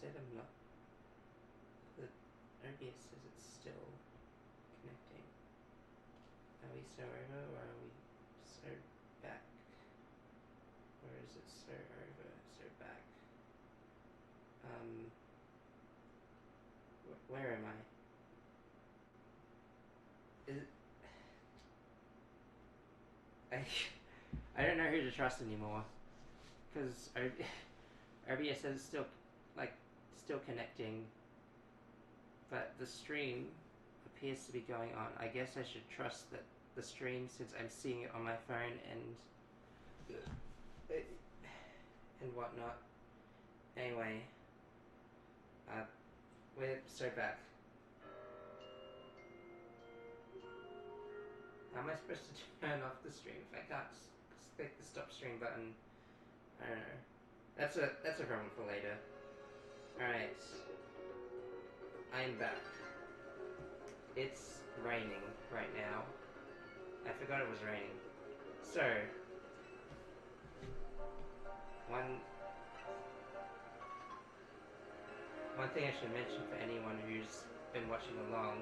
said I'm not. The OBS says it's still connecting. Are we so over or are we so back? Or is it so over, so back? Where am I? Is it... I don't know who to trust anymore. Because OBS says it's still, still connecting. But the stream appears to be going on. I guess I should trust that the stream, since I'm seeing it on my phone and whatnot. Anyway, we're so back. How am I supposed to turn off the stream if I can't click the stop stream button? I don't know. That's a problem for later. Alright. I'm back. It's raining right now. I forgot it was raining. So, one thing I should mention for anyone who's been watching along,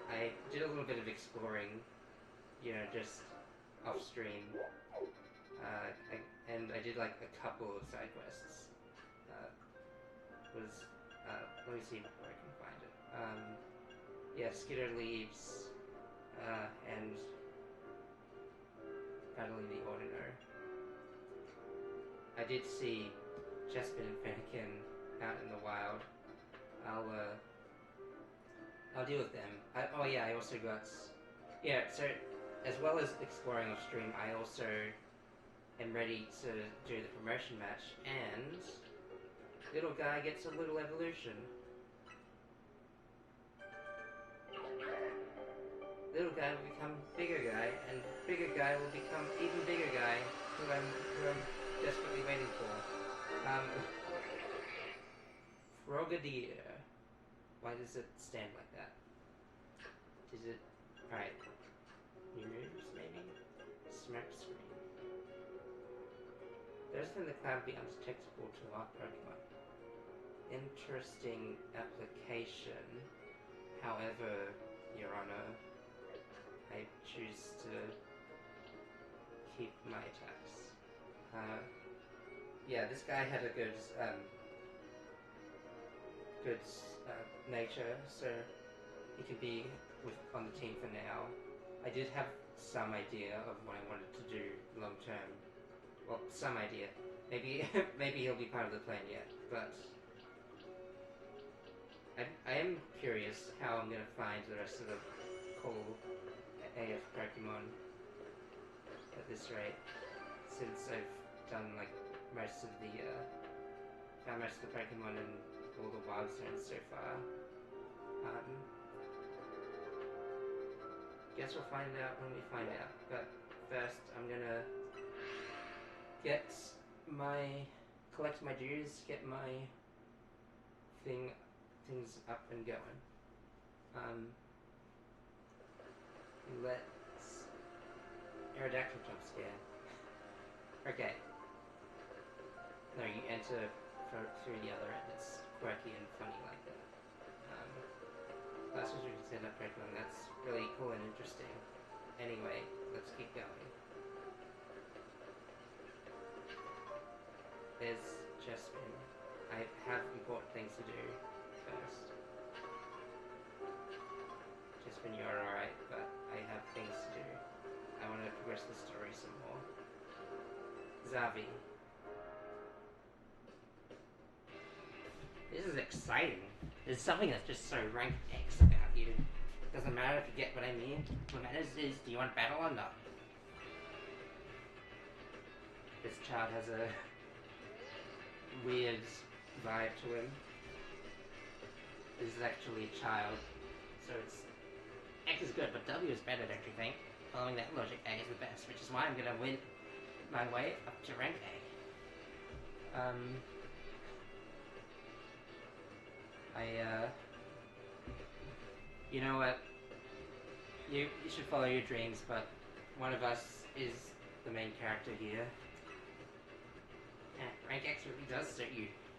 I did a little bit of exploring, just off stream, and I did like a couple of side quests. Let me see where I can find it. Yeah, Skitter Leaves, and battling the Ordinary. I did see Chespin and Fennekin out in the wild. I'll deal with them. I also got... Yeah, so as well as exploring off stream, I also am ready to do the promotion match, and little guy gets a little evolution. Little guy will become bigger guy, and bigger guy will become even bigger guy, who I'm desperately waiting for. Frogadier. Why does it stand like that? Is it... Right. New moves, maybe? Smack screen. Those in the cloud be undetectable to our Pokemon. Interesting application. However, Your Honor, I choose to keep my attacks. Yeah, this guy had a good nature, so he can be on the team for now. I did have some idea of what I wanted to do long term. Well, some idea. Maybe maybe he'll be part of the plan yet, but I am curious how I'm gonna find the rest of the cool AF Pokemon at this rate, since I've done most of the found most of the Pokemon in all the wild zones so far. Guess we'll find out when we find out. But first, I'm gonna collect my dues, get my things up and going. Let's Aerodactyl jump scare. Okay. No, you enter through the other end. It's quirky and funny like that. That's what you can send up Pokemon. That's really cool and interesting. Anyway, let's keep going. There's Chespin. I have important things to do first. Chespin, you're alright, but I have things to do. I want to progress the story some more. Zavi. This is exciting. There's something that's just so rank X about you. Doesn't matter if you get what I mean. What matters is, do you want battle or not? This child has a weird vibe to him. This is actually a child, so it's... X is good, but W is better, don't you think? Following that logic, A is the best, which is why I'm gonna win my way up to rank A. You know what? You should follow your dreams, but one of us is the main character here. Rank X really does suit you.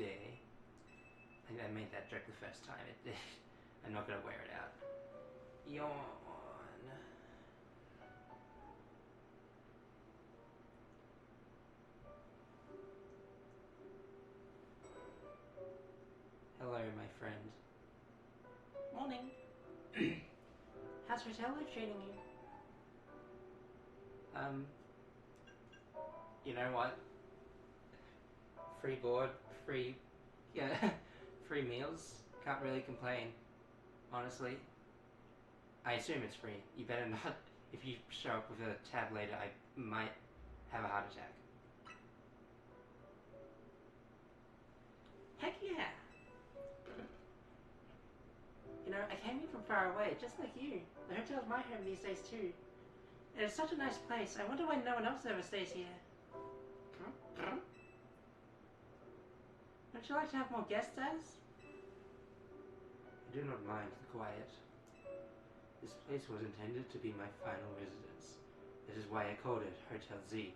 today. I made that joke the first time. I'm not gonna wear it out. Yawn. Hello, my friend. Morning. How's hotel life treating you? You know what? Free board, free, yeah, free meals. Can't really complain, honestly. I assume it's free. You better not. If you show up with a tab later, I might have a heart attack. Heck yeah. You know, I came here from far away, just like you. The hotel's my home these days too. And it's such a nice place. I wonder why no one else ever stays here. Would you like to have more guests, Az? I do not mind the quiet. This place was intended to be my final residence. That is why I called it Hotel Z.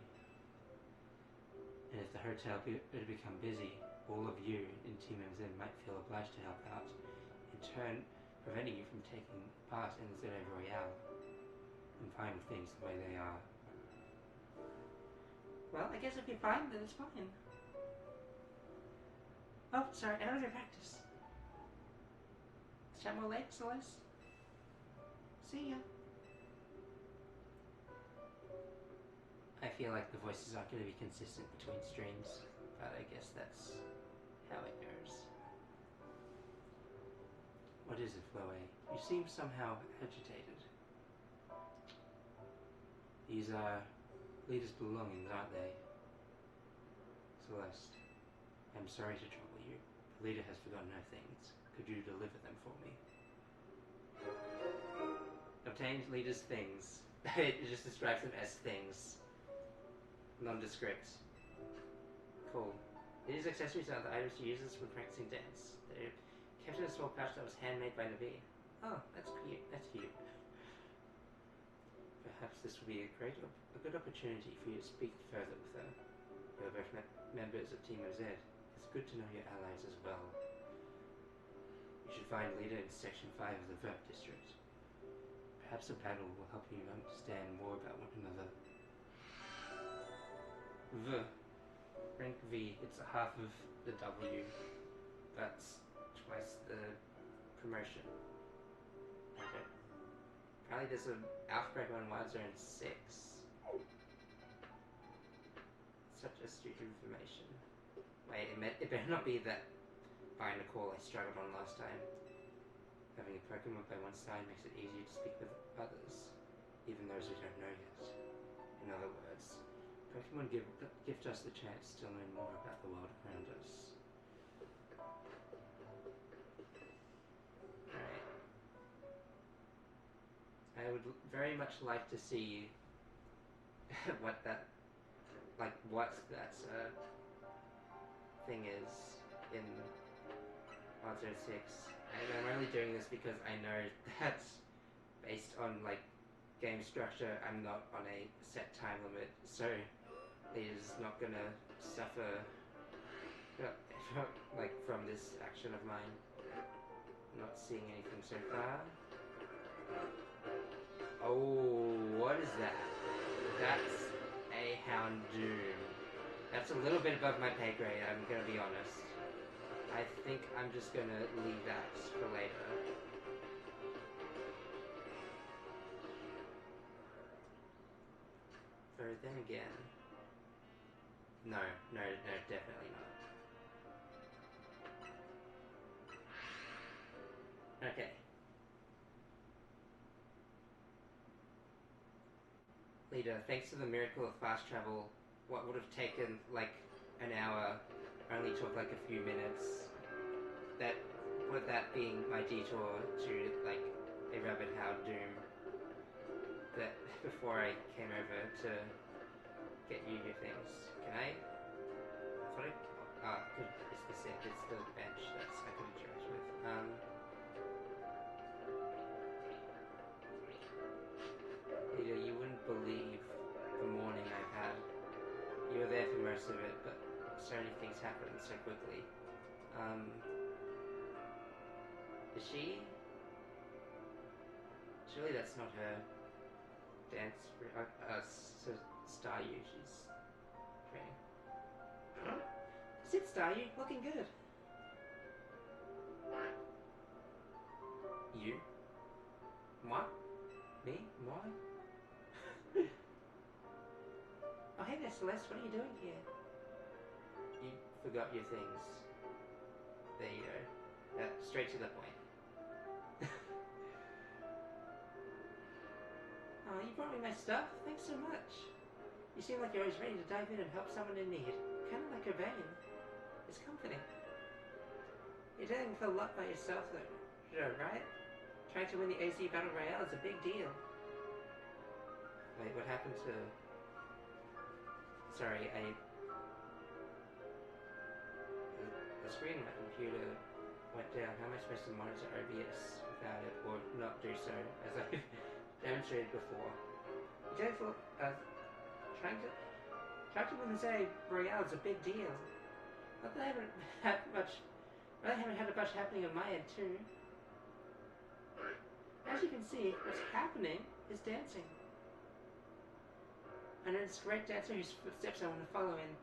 And if the hotel were to become busy, all of you in Team MZ might feel obliged to help out, in turn preventing you from taking part in the Z Royale. I'm fine with things the way they are. Well, I guess if you're fine, then it's fine. Oh, sorry, I gotta go practice. Let's chat more later, Celeste. See ya. I feel like the voices aren't going to be consistent between streams, but I guess that's how it goes. What is it, Chloe? You seem somehow agitated. These are Leader's belongings, aren't they? Celeste, I'm sorry to trouble you. The leader has forgotten her things. Could you deliver them for me? Obtained leader's things. It just describes them as things. Nondescript. Cool. These accessories are the items she uses when practicing dance. They're kept in a small pouch that was handmade by Navi. Oh, that's cute. That's cute. Perhaps this will be a good opportunity for you to speak further with her. You are both members of Team OZ. It's good to know your allies as well. You should find a leader in Section 5 of the Verb District. Perhaps a battle will help you understand more about one another. Rank V, it's a half of the W. That's twice the promotion. Okay. Apparently there's an Alphabet on Wild Zone 6. Such astute information. Wait, it better not be that by Nicole I struggled on last time. Having a Pokemon by one side makes it easier to speak with others, even those we don't know yet. In other words, Pokemon gift us the chance to learn more about the world around us. Alright. I would very much like to see what that thing is in Monster 6. And I'm only doing this because I know that's based on like game structure. I'm not on a set time limit, so Leader's not gonna suffer like from this action of mine. Not seeing anything so far. Oh, what is that? That's a Houndoom. That's a little bit above my pay grade, I'm gonna be honest. I think I'm just gonna leave that for later. But then again... No, definitely not. Okay. Leader, thanks to the miracle of fast travel, what would have taken like an hour only took like a few minutes. That, with that being my detour to like a rabbit Houndoom, that before I came over to get you your things. Can I? Good. It's the bench that's I could interact with. Leader, you wouldn't believe the morning I've had. You were there for most of it, but so many things happened so quickly. Is she? Surely that's not her dance. So Staryu, she's training. Huh? Is it Staryu? Looking good. You? Moi? Me? Moi? Oh, hey there, Celeste. What are you doing here? You forgot your things. There you go. Straight to the point. Oh, you brought me my stuff? Thanks so much. You seem like you're always ready to dive in and help someone in need. Kind of like Urbane. It's comforting. You're dealing with a lot by yourself, though, right? Trying to win the AZ Battle Royale is a big deal. Wait, what happened to... Sorry, the screen on my computer went down. How am I supposed to monitor OBS without it, or not do so, as I've demonstrated before? You don't feel, trying to win the AZ Royale is a big deal. Not that I haven't had much happening on my end, too. As you can see, what's happening is dancing. I know this great dancer whose footsteps I want to follow in,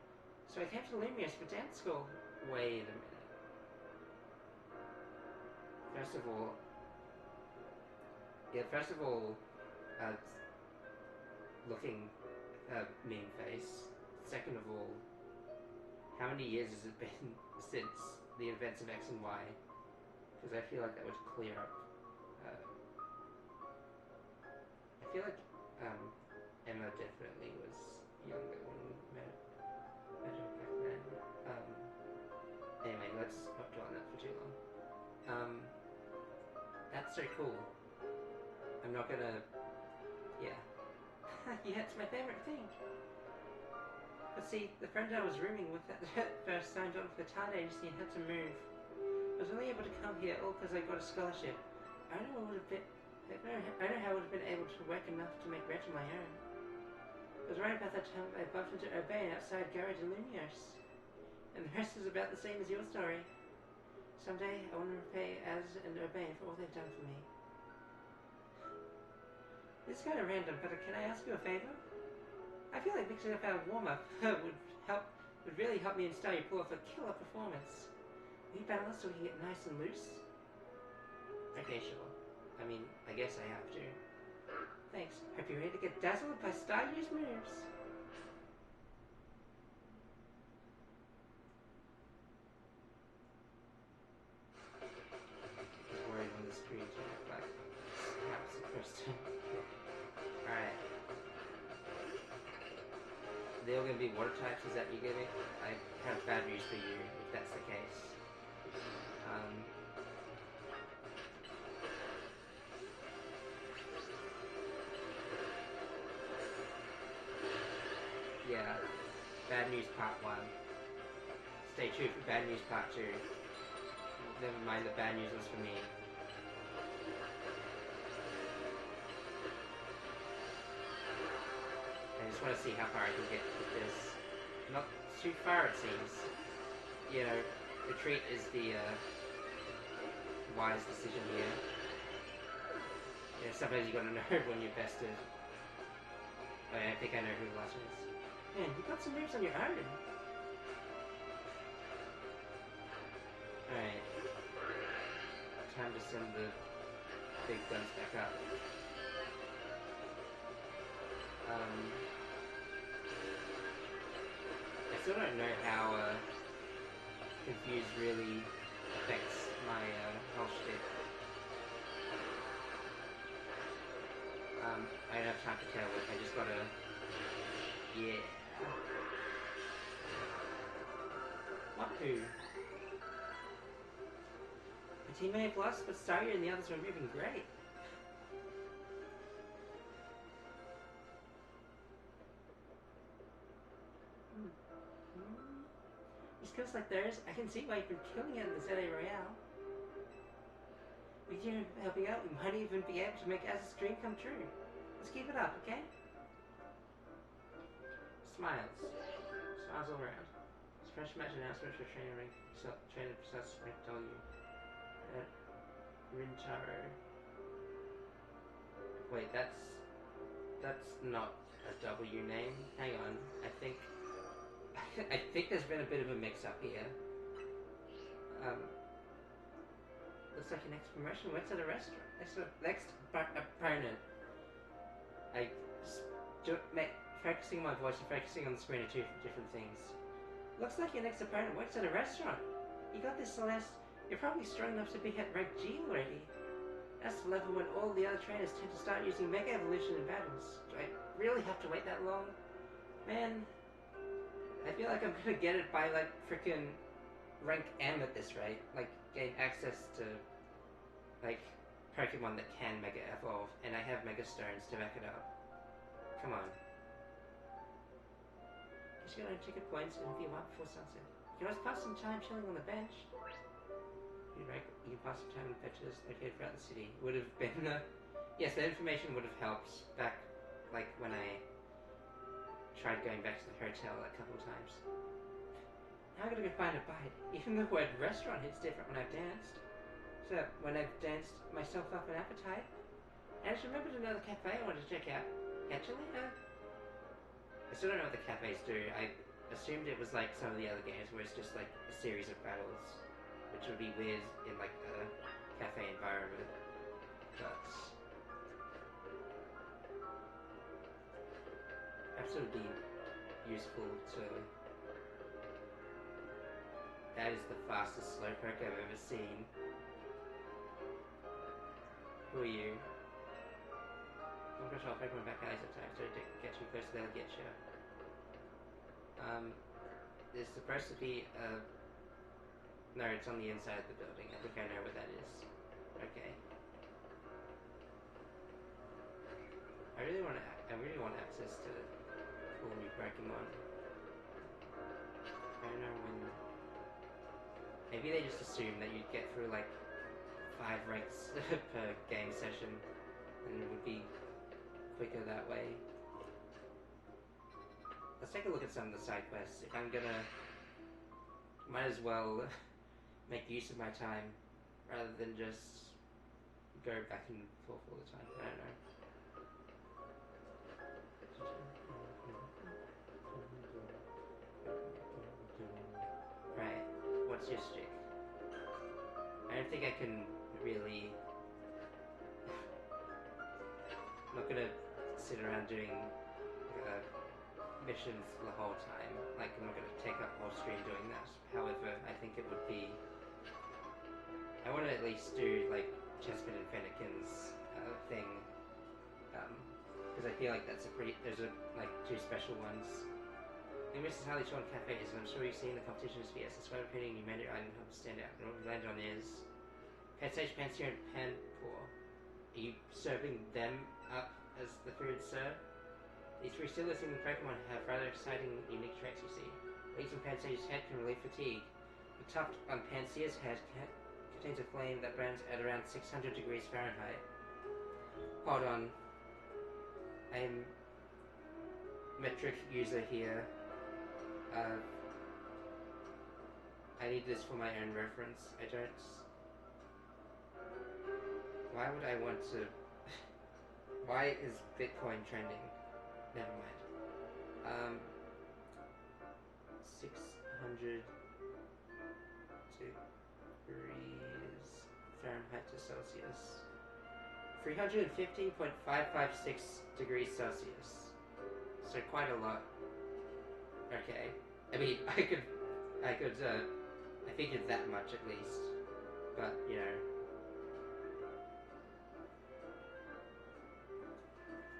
so I came to Lumios for dance school. Wait a minute. First of all, looking mean face. Second of all, how many years has it been since the events of X and Y? Because I feel like that would clear up. I feel like Emma definitely was younger when we met her back then. Anyway, let's not dwell on that for too long. That's so cool. I'm not gonna... Yeah. Yeah, it's my favorite thing. But see, the friend I was rooming with at first signed on for the talent agency and had to move. I was only able to come here all because I got a scholarship. I don't know how I would have been able to work enough to make rent on my own. It was right about that time I bumped into Urbane outside Garage and Lumios. And the rest is about the same as your story. Someday, I want to repay Az and Urbane for all they've done for me. This is kind of random, but can I ask you a favor? I feel like mixing up our warm-up would really help me and Staryu pull off a killer performance. Will you battle us so we can get nice and loose? Okay, sure. I mean, I guess I have to. Thanks. Hope you're ready to get dazzled by Staryu's moves. Just worried when the screen turned black. Perhaps the first time. Alright. They're all gonna be water types, is that you get me? I have bad news for you, if that's the case. Yeah. Bad news part 1. Stay tuned for bad news part 2. Never mind, the bad news was for me. I just want to see how far I can get with this. Not too far, it seems. You know, retreat is the wise decision here. You know, sometimes you gotta know when you're bested. I think I know who the last one is. Man, you got some moves on your own. Alright. Time to send the big guns back up. I still don't know how Confused really affects my health stick. I don't have time to tell it, I just gotta... Yeah. What who? My teammate lost, but Staryu and the others were moving great. With skills like theirs, I can see why you've been killing it in the ZA Royale. With you helping out, we might even be able to make Az's dream come true. Let's keep it up, okay? Smiles. Smiles all around. Fresh match announcement for trainer rank, trainer plus rank W. Rintaro. Wait, that's not a W name. Hang on, I think there's been a bit of a mix-up here. Looks like your next promotion works at a restaurant. Next opponent. Focusing on my voice and focusing on the screen are two different things. Looks like your next opponent works at a restaurant. You got this, Celeste. You're probably strong enough to be at rank G already. That's the level when all the other trainers tend to start using Mega Evolution in battles. Do I really have to wait that long? Man, I feel like I'm gonna get it by like frickin' rank M at this rate. Like, gain access to like Pokemon that can Mega Evolve, and I have Mega Stones to back it up. Come on. Just got our ticket points and be one before sunset. You can always pass some time chilling on the bench. You can pass some time on benches located throughout the city. Would have been yes, that information would have helped back like when I tried going back to the hotel a couple of times. Now I gotta go find a bite. Even the word restaurant hits different when I've danced. So when I've danced myself up an appetite. I just remembered another cafe I wanted to check out. Actually, I still don't know what the cafes do. I assumed it was like some of the other games where it's just like a series of battles, which would be weird in like a cafe environment. But perhaps it would be useful to. That is the fastest Slowpoke I've ever seen. Who are you? I'm gonna try Pokemon back eyes at times, so to get you close, they'll get you. There's supposed to be a. No, it's on the inside of the building. I think I know where that is. Okay. I really want access to cool new Pokemon. I don't know when. Maybe they just assume that you'd get through like 5 ranks per game session, and it would be quicker that way. Let's take a look at some of the side quests. If I'm gonna, might as well make use of my time rather than just go back and forth all the time. I don't know. Right, what's your stick? I don't think I can really. I'm not gonna sit around doing missions the whole time. Like, I'm not gonna take up the whole screen doing that. However, I think it would be. I want to at least do like Chespin and Fennekin's thing, because I feel like that's a pretty. There's like 2 special ones. I think Mrs. Harley Shawn Cafes, and I'm sure you've seen the competition is fierce. That's why we're putting new menu item help stand out. And what we land on is Pet Stage, Pansear, and Panpour. Are you serving them up as the food, sir? These 3 still listening Pokemon have rather exciting, unique traits, you see. Leaves on Pansear's head can relieve fatigue. The tuft on Pansear's head contains a flame that burns at around 600 degrees Fahrenheit. Hold on. I'm metric user here. I need this for my own reference. I don't. Why would I want to? Why is Bitcoin trending? Never mind. 600 degrees Fahrenheit to Celsius. 315.556 degrees Celsius. So quite a lot. Okay. I mean, I figured that much at least. But, you know.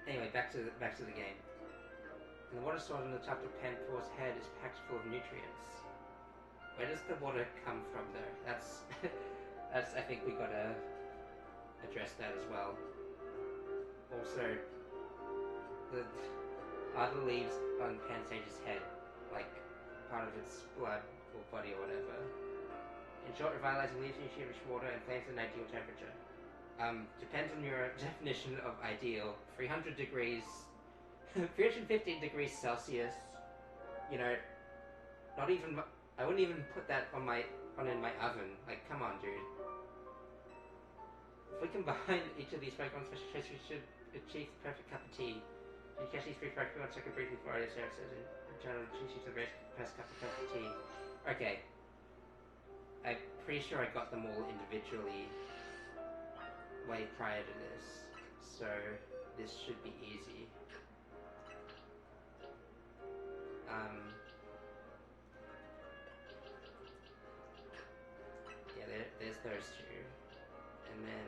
Anyway, back to the game. And the water stored on the top of Panpour's head is packed full of nutrients. Where does the water come from, though? That's I think we gotta address that as well. Also, are the leaves on Pansage's head like part of its blood or body or whatever? In short, revitalizing leaves nutrient-rich water and flames at an ideal temperature. Depends on your definition of ideal. 300 degrees, 315 degrees Celsius, you know, not even I wouldn't even put that on in my oven. Like, come on, dude. If we combine each of these Pokemon special traits, we should achieve the perfect cup of tea. You catch these 3 Pokemon, check it briefly for audio services, and return to choose the best cup of perfect tea. Okay. I'm pretty sure I got them all individually way prior to this, so this should be easy. Yeah, there's those 2, and then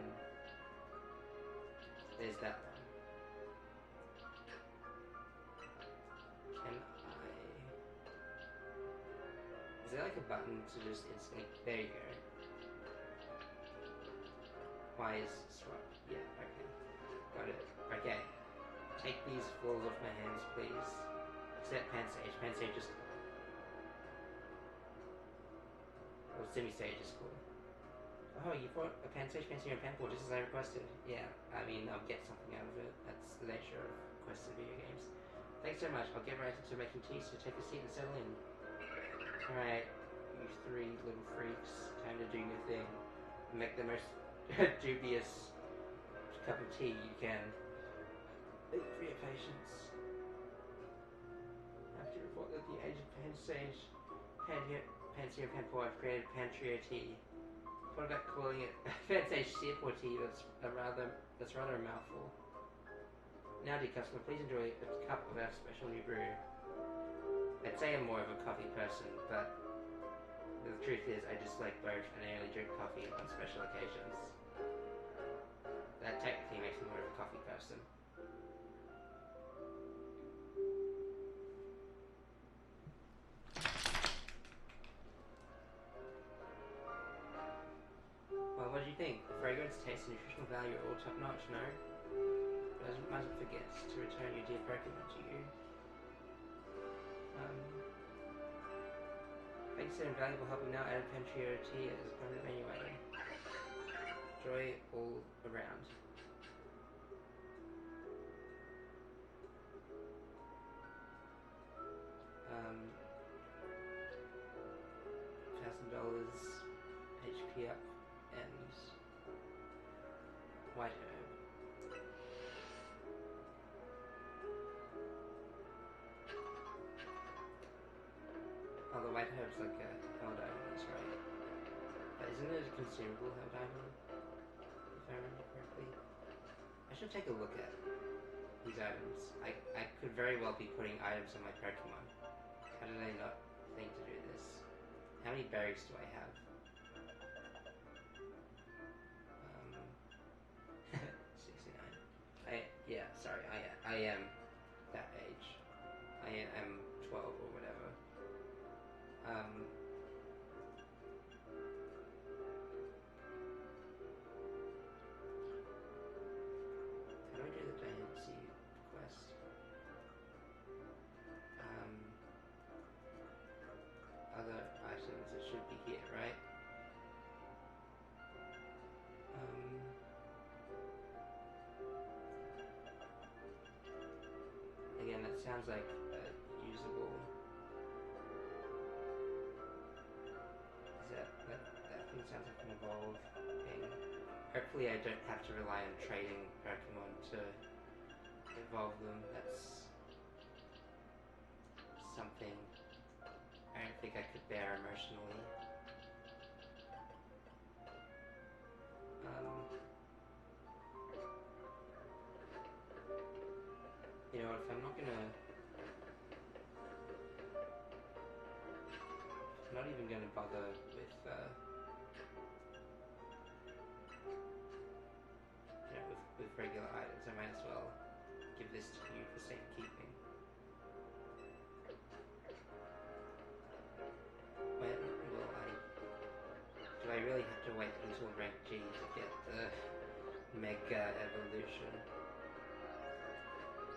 there's that one. Can I... Is there like a button to just instantly... There you go. Why is swap? Yeah, okay. Got it. Okay. Take these balls off my hands, please. Except Pansage. Pansage just... Or Semi-Sage is cool. Oh, you brought a Pansage, Pansage, and Panpour just as I requested. Yeah, I mean, I'll get something out of it. That's the nature of quests in video games. Thanks so much. I'll get right into making tea, so take a seat and settle in. Alright, you 3 little freaks. Time to do your thing. Make the most dubious cup of tea you can. Thank you for your patience. I have to report that the age of Pansage, Pansear, Panpour, I've created Pantria tea. What about calling it Pansage Searport tea? That's rather a mouthful. Now, dear customer, please enjoy a cup of our special new brew. I'd say I'm more of a coffee person, but the truth is I just like both and I only drink coffee on special occasions. That technically makes me more of a coffee person. Well, what do you think? The fragrance, taste, and nutritional value are all top notch, no? But I mustn't forget to return your dear Pokemon to you. Thanks for invaluable help. Now added Pantria tea as a permanent menu item. Joy all around. $1,000 HP up and white herb. Oh, the white herb's like a held item, that's right. But isn't it a consumable held item? If I remember correctly. I should take a look at these items. I could very well be putting items on my Pokemon. How did I not think to do this? How many berries do I have? 69. Yeah, sorry, I am that age. I am 12 or whatever. How do I do the Diancie quest? Other items, it should be here, right? Again, that sounds like usable. That thing sounds like an evolve thing. Hopefully I don't have to rely on trading Pokemon to evolve them. That's something I don't think I could bear emotionally. You know what, if I'm not even gonna bother with with regular items, I might as well give this to you for safekeeping. Do I really have to wait until rank G to get the Mega Evolution?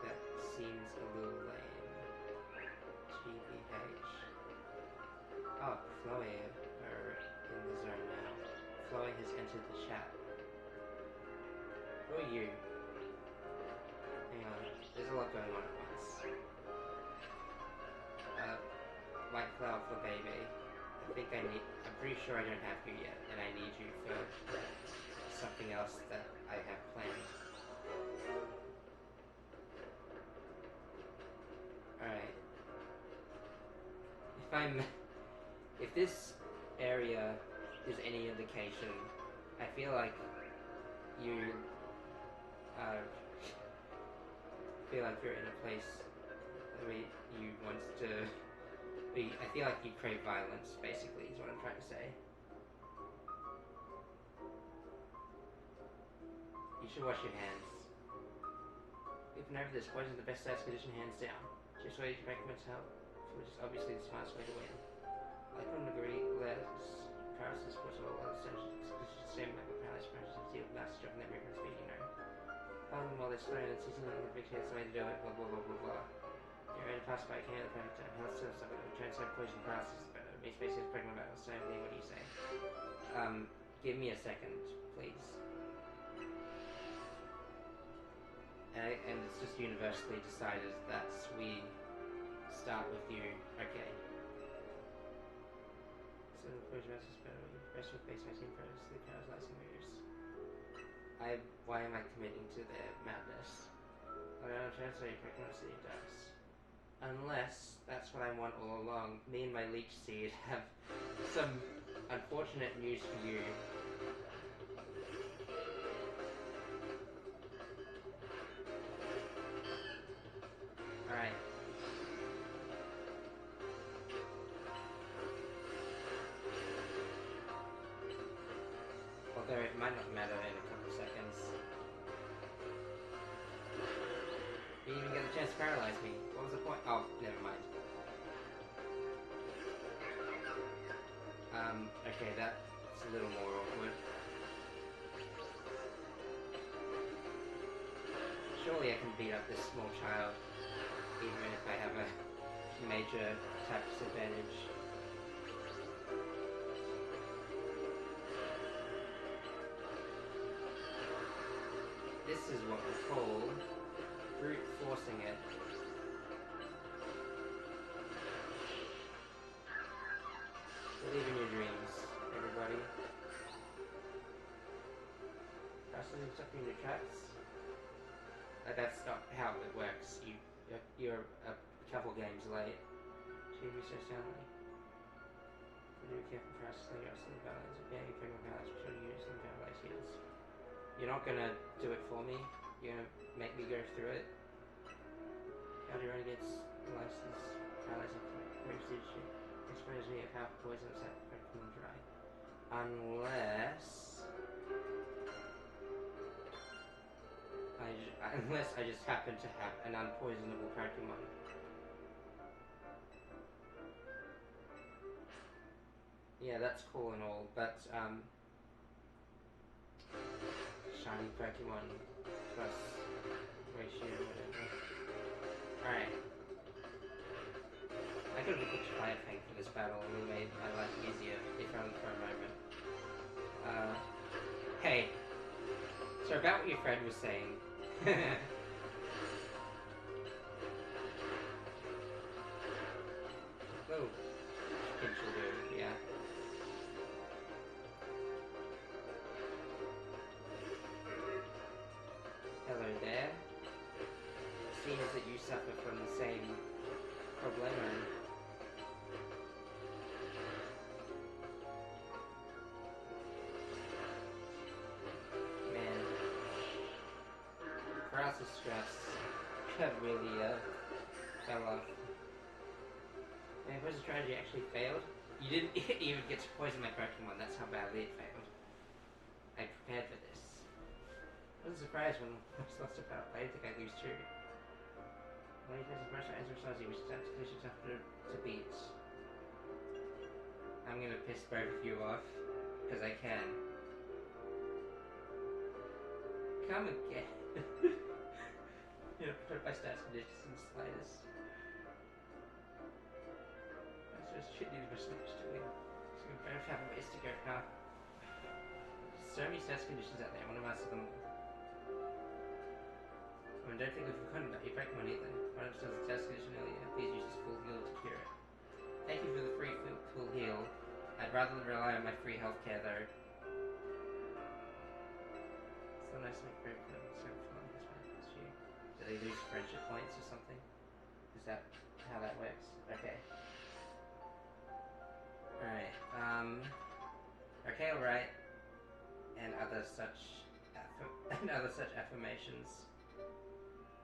That seems a little lame. GBH. Oh, Chloe are in the zone now. Chloe has entered the chat. Who are you? Hang on, there's a lot going on at once. White flower for baby. I'm pretty sure I don't have you yet, and I need you for something else that I have planned. Alright. If this area is any indication, I feel like you, feel like you're in a place where you want to be, I feel like you crave violence, basically, is what I'm trying to say. You should wash your hands. Even over this, poison is the best stats condition, hands down. Just way to recommend help, which is obviously the smartest way to win. I couldn't agree less. Paralysis was all other sentences, same like with paralysis, paralysis, deal with massive job in their movement speed, you know. While they're slow and season on the big head, the way to do it, blah blah blah blah blah. You're ready to pass by, can't the perfect time. Health service, I'm going to translate poison paralysis, but it makes basically pregnant about the same thing. What do you say? Give me a second, please. And it's just universally decided that we start with you. Okay. So the poison paralysis, but rest with base 19 paralysis, paralyzing moves. Why am I committing to their madness? I don't translate pregnancy does. Unless that's what I want all along. Me and my leech seed have some unfortunate news for you. Alright. Although it might not matter in a couple seconds. You didn't even get a chance to paralyze me. What was the point? Oh, never mind. Okay, that's a little more awkward. Surely I can beat up this small child, even if I have a major attack disadvantage. This is what we call brute forcing it. Believe in your dreams, everybody. Processing something in your tracks. That's not how it works. You're a couple games late. Should be so soundly. Be careful processing your sleep balance. Yeah, you bring balance. Should you use some paralyzed heals? You're not gonna do it for me. You're gonna make me go through it. How do you run against license paralyzing postage? Expose me of half poisons that Pokemon dry. Unless I just happen to have an unpoisonable Pokemon. Yeah, that's cool and all, but shiny Pokemon plus ratio, whatever. Alright. I could have looked at Fire Fang for this battle and it made my life easier, if only for a moment. Hey. So about what your friend was saying. Oh. Pinch will do, yeah. Hello there. It seems that you suffer from the same problem. Man. Paralysis stress really fell off. Man, poison strategy actually failed. You didn't even get to poison my Pokemon, that's how badly it failed. I prepared for this. I was surprised when I was lost about I think I lose too. Well, you face the pressure answer Sazi, which is conditions after to beat. I'm gonna piss both of you off, because I can. Come again. You know, put my stats conditions in the slightest. That's just shitty to much to win. So we both have ways to go now. So many stats conditions out there, I want to master them all. I don't think we've forgotten about your Pokemon either. One of us does a test condition earlier. Please use this full heal to cure it. Thank you for the free full heal. I'd rather rely on my free healthcare though. So nice to make very fun. So fun. Do they lose friendship points or something? Is that how that works? Okay. Alright, okay, alright. And other such affirmations.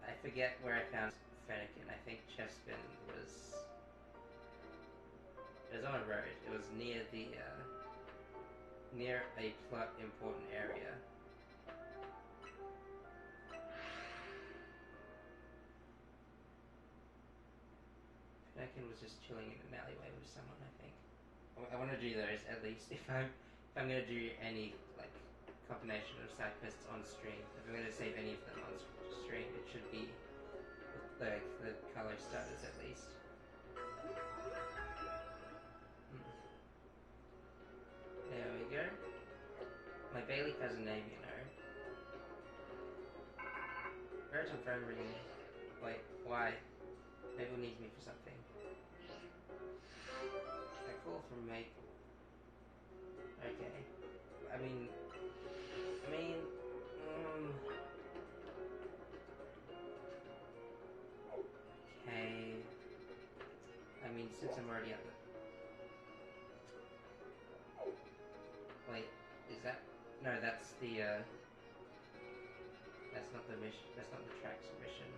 I forget where I found Fennekin. I think Chespin was... It was on a road. It was near the, near a plot important area. Fennekin was just chilling in an alleyway with someone, I think. I want to do those at least. If I'm going to do any, like, combination of side quests on stream, if I'm going to save any of them on stream, it should be the color starters at least. There we go. My Bailey has a name, you know. Urgent phone ringing. Wait, why? Maple needs me for something. A call from Maple. Okay. I mean... Okay... I mean, since I'm already at the... Wait, is that... No, that's the, that's not the mission, that's not the track's mission.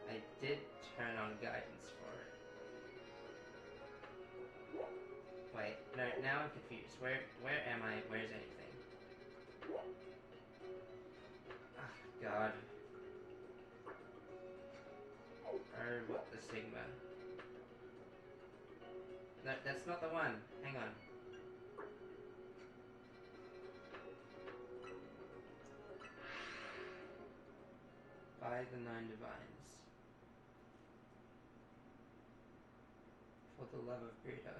I did turn on guidance for it. Wait, no, now I'm confused. Where am I? Where's anything? Ah, God. Oh, what the Sigma. No, that's not the one. Hang on. By the 9 divines. For the love of Buddha.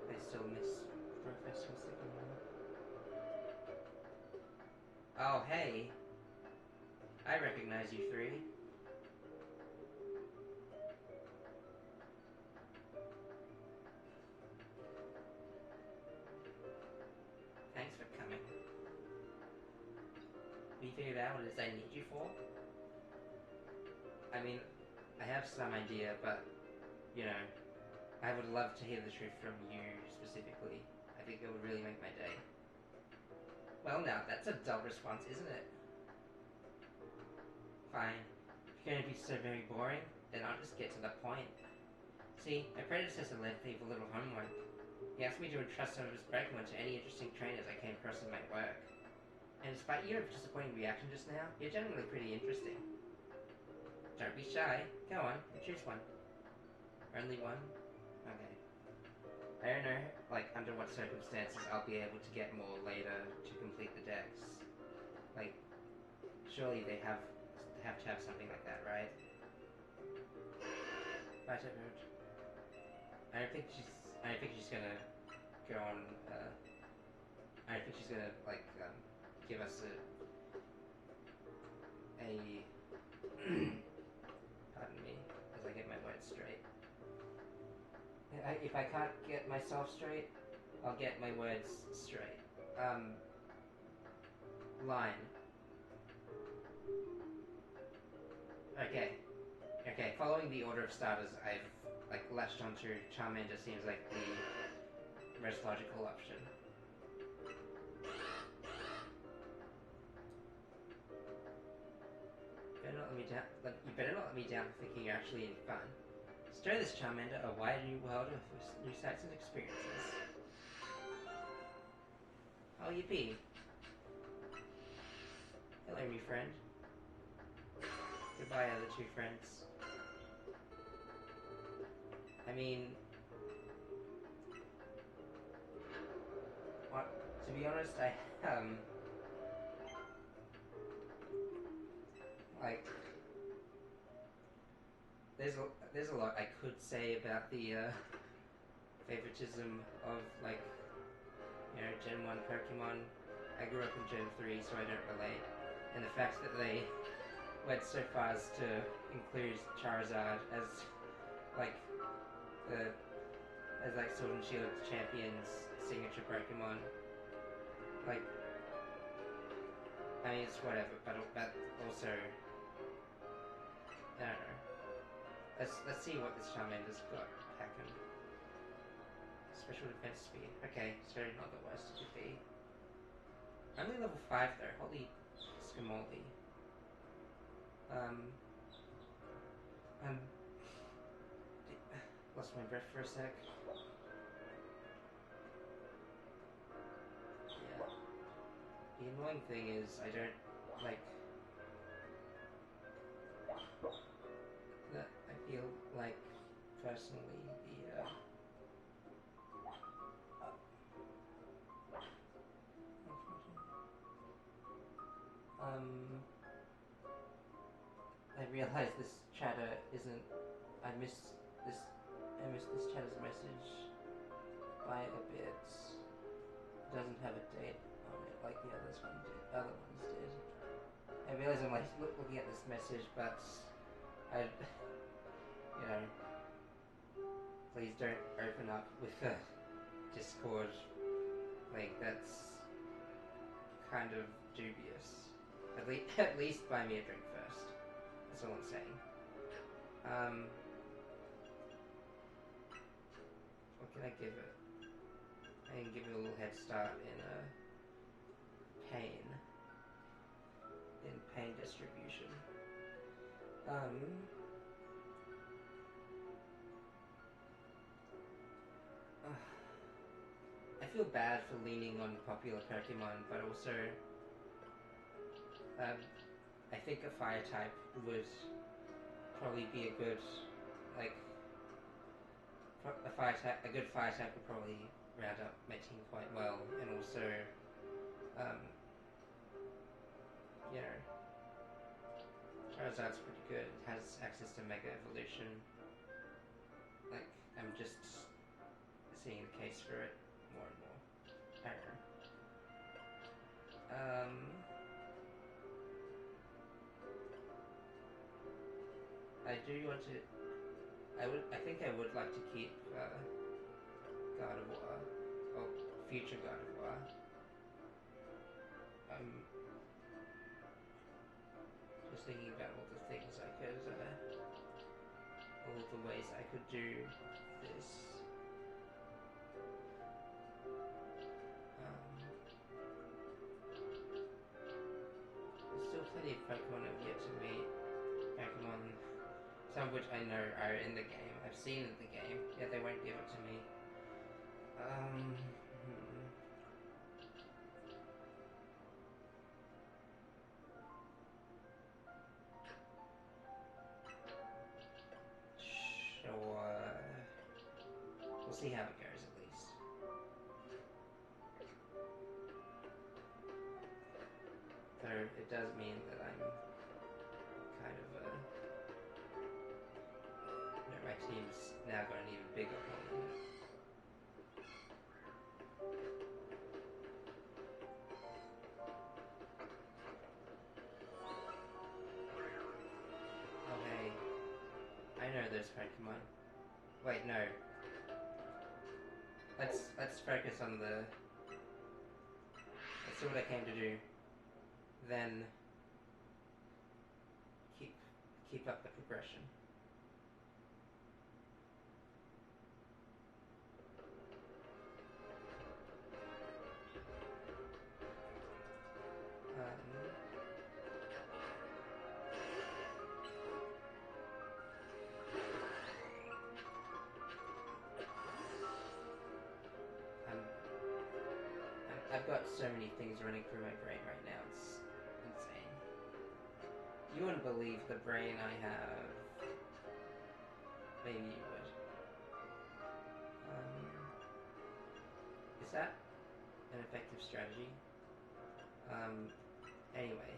I still miss Professor Sigma. Oh, hey! I recognize you three. Thanks for coming. We figured out what it is I need you for? I mean, I have some idea, but, you know, I would love to hear the truth from you specifically. I think it would really make my day. Well now, that's a dull response, isn't it? Fine. If you're going to be so very boring, then I'll just get to the point. See, my predecessor left me with a little homework. He asked me to entrust some of his Pokémon to any interesting trainers I came across in my work. And despite your disappointing reaction just now, you're generally pretty interesting. Don't be shy. Go on, choose one. Only one? Okay. I don't know, like, under what circumstances I'll be able to get more later to complete the decks. Like, surely they have to have something like that, right? I don't know. I don't think she's gonna go on, I don't think she's gonna, like, give us a pardon me, as I get my words straight. If I can't get myself straight, I'll get my words straight. Line. Okay, following the order of starters I've, like, latched onto, Charmander seems like the most logical option. You better not let me down for thinking you're actually any fun. Show this Charmander a wide new world of new sights and experiences. Oh, yippee. Hello, new friend. Goodbye, other two friends. I mean... What? To be honest, like... There's a lot I could say about the favoritism of, like, you know, Gen 1 Pokemon. I grew up in Gen 3, so I don't relate. And the fact that they went so far as to include Charizard as, like, Sword and Shield Champion's signature Pokemon. Like, I mean, it's whatever, but also, I don't know. Let's see what this Charmander's got hacking. Special defense speed. Okay, so not the worst it could be. Only level 5 though. Holy scamoli. Lost my breath for a sec. Yeah. The annoying thing is I don't like that. I feel like personally I realize this chatter isn't. I missed this chatter's message by a bit. It doesn't have a date on it like the other ones did. I realize I'm like looking at this message, but I, you know, please don't open up with a Discord link. That's kind of dubious. At least buy me a drink first. That's all I'm saying. What can I give it? I can give it a little head start in pain distribution. I feel bad for leaning on popular Pokemon, but also I think a fire type would probably be a good, like, a good fire type would probably round up my team quite well, and also, you know, Charizard's pretty good. It has access to Mega Evolution. Like, I'm just seeing the case for it more and more. I don't know. I do want to. I think I would like to keep Gardevoir, or future Gardevoir. Just thinking about all the things I could, all the ways I could do this. There's still plenty of Pokemon I've yet to meet. Pokemon, some of which I know are in the game. I've seen in the game, yet they won't give it to me. Sure. We'll see how it goes at least. Though it does mean that I'm kind of you know, my team's now got an even bigger problem. Oh hey, I know those Pokemon. Wait, no. Let's focus on the. Let's see what I came to do. Then keep up the progression. I've got so many things running through my brain right now, it's insane. You wouldn't believe the brain I have. Maybe you would. Is that an effective strategy? Anyway.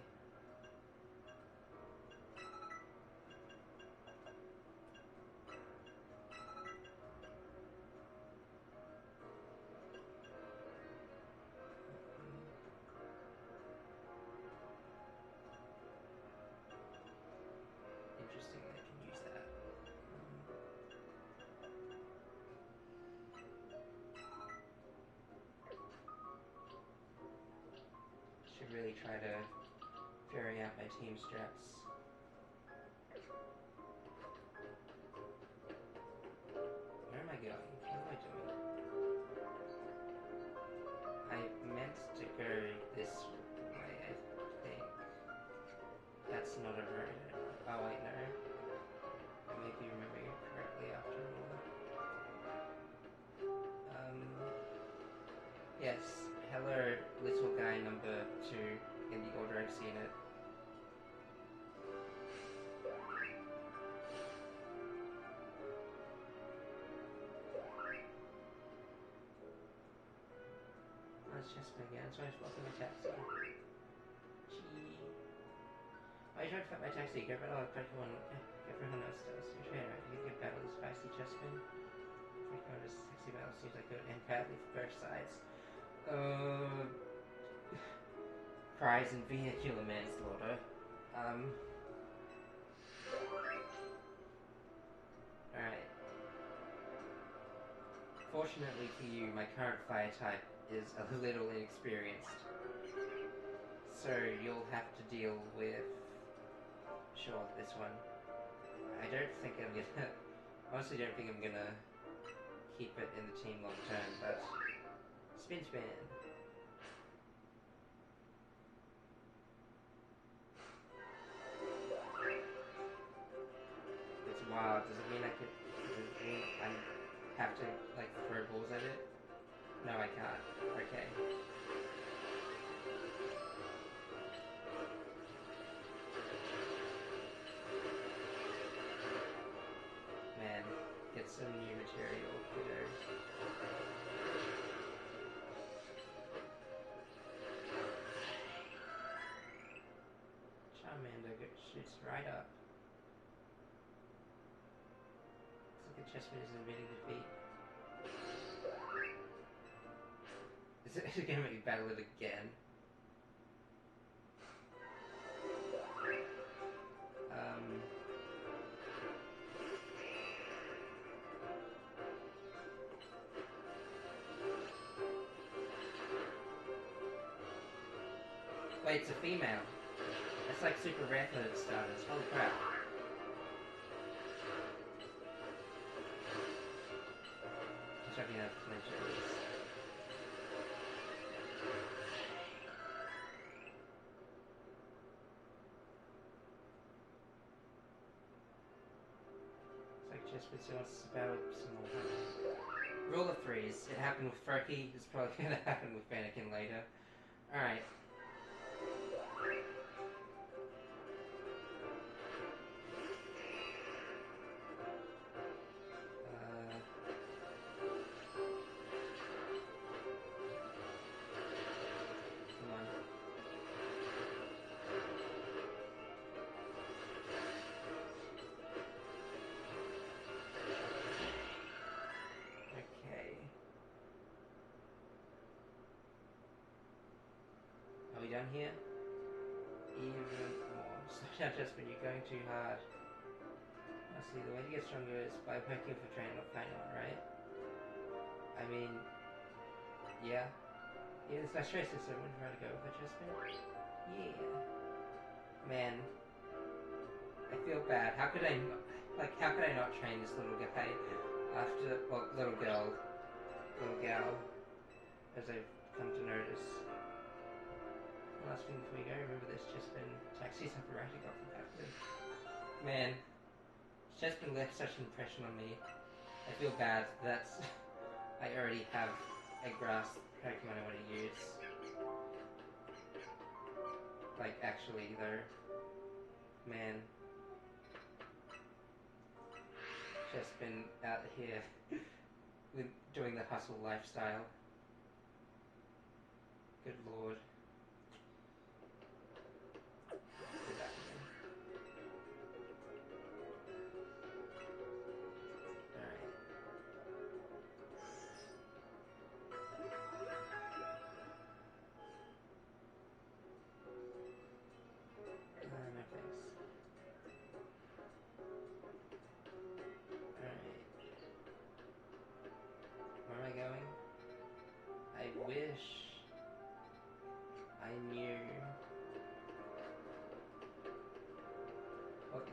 should really try to vary out my team strats. Where am I going? What am I doing? I meant to go this way, I think. That's not a road. Oh wait, no. I may be remembering it correctly after all. Yes. Hello, little guy number 2 in the order I've seen it. Let's just begin. So I just walked in my taxi. Gee. I tried to find my taxi. Go battle with Pokemon. Everyone else does. Your trainer, you can battle this feisty chessman. Pokemon is sexy battle seems like it would end badly for both sides. Cries and vehicular manslaughter. Alright. Fortunately for you, my current fire type is a little inexperienced. So you'll have to deal with... Sure, this one. I don't think I'm gonna... honestly don't think I'm gonna keep it in the team long term, but... Spin. It's wild. Does it mean I could... Does it mean I have to, like, throw balls at it? No, I can't. Okay. Man, get some new material, kiddo. Charmander shoots right up. Looks like the chessman is admitting defeat. Is it gonna make me battle it again? Wait, it's a female. That's like super rare for the starters. Holy crap. Just hoping I have flinch at least. It's like just been so much about some more. Rule of threes. It happened with Froakie. It's probably gonna happen with Fennekin later. Alright. Down here, even more. Slow down just when you're going too hard. I see, the way to get stronger is by working for training or fighting on, right? I mean, yeah. Even it's my stress is so I wouldn't try to go with a chessman. Yeah. Man. I feel bad. How could I not train this little guy after, well, little gal, as I've come to notice. Last thing before we go, remember this chessman taxis up a writing off the back of it. Man, chessman left such an impression on me. I feel bad that I already have a grass Pokemon I want to use. Like, actually, though. Man. Chessman out here with doing the hustle lifestyle. Good lord.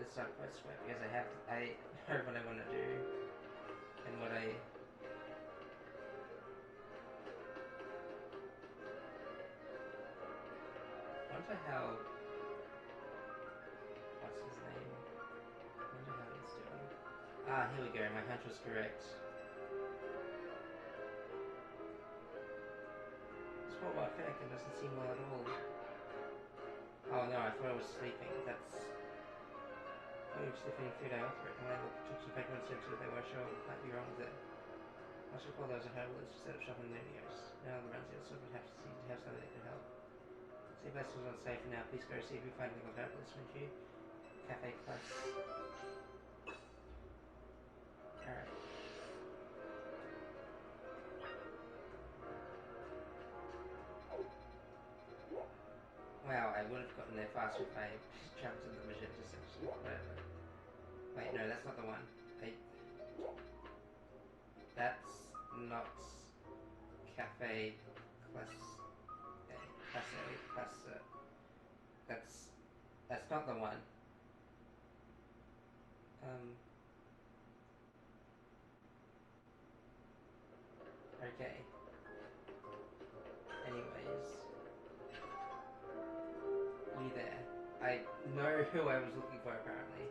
the sub quest square because I know what I want to do and what I. Wonder how. What's his name? Wonder how he's doing. Ah, here we go. My hunch was correct. This poor wild Fennekin doesn't seem well at all. Oh no, I thought I was sleeping. That's. Oh, you're sniffing food I offer it. When I look took some Pokemon Center, they weren't sure what might be wrong with it. I should call those a herbalist instead of shopping Lumios. Now the runs here, so we'd have to see to have something that could help. See if this was unsafe for now. Please go see if you find anything of herbalist, won't you? Cafe Plus. Alright. Wow, I would have gotten there faster if I traveled to the magenta section. Whatever. Wait, no, that's not the one. That's not Cafe Plus. That's not the one. Okay. Anyways. You there. I know who I was looking for apparently.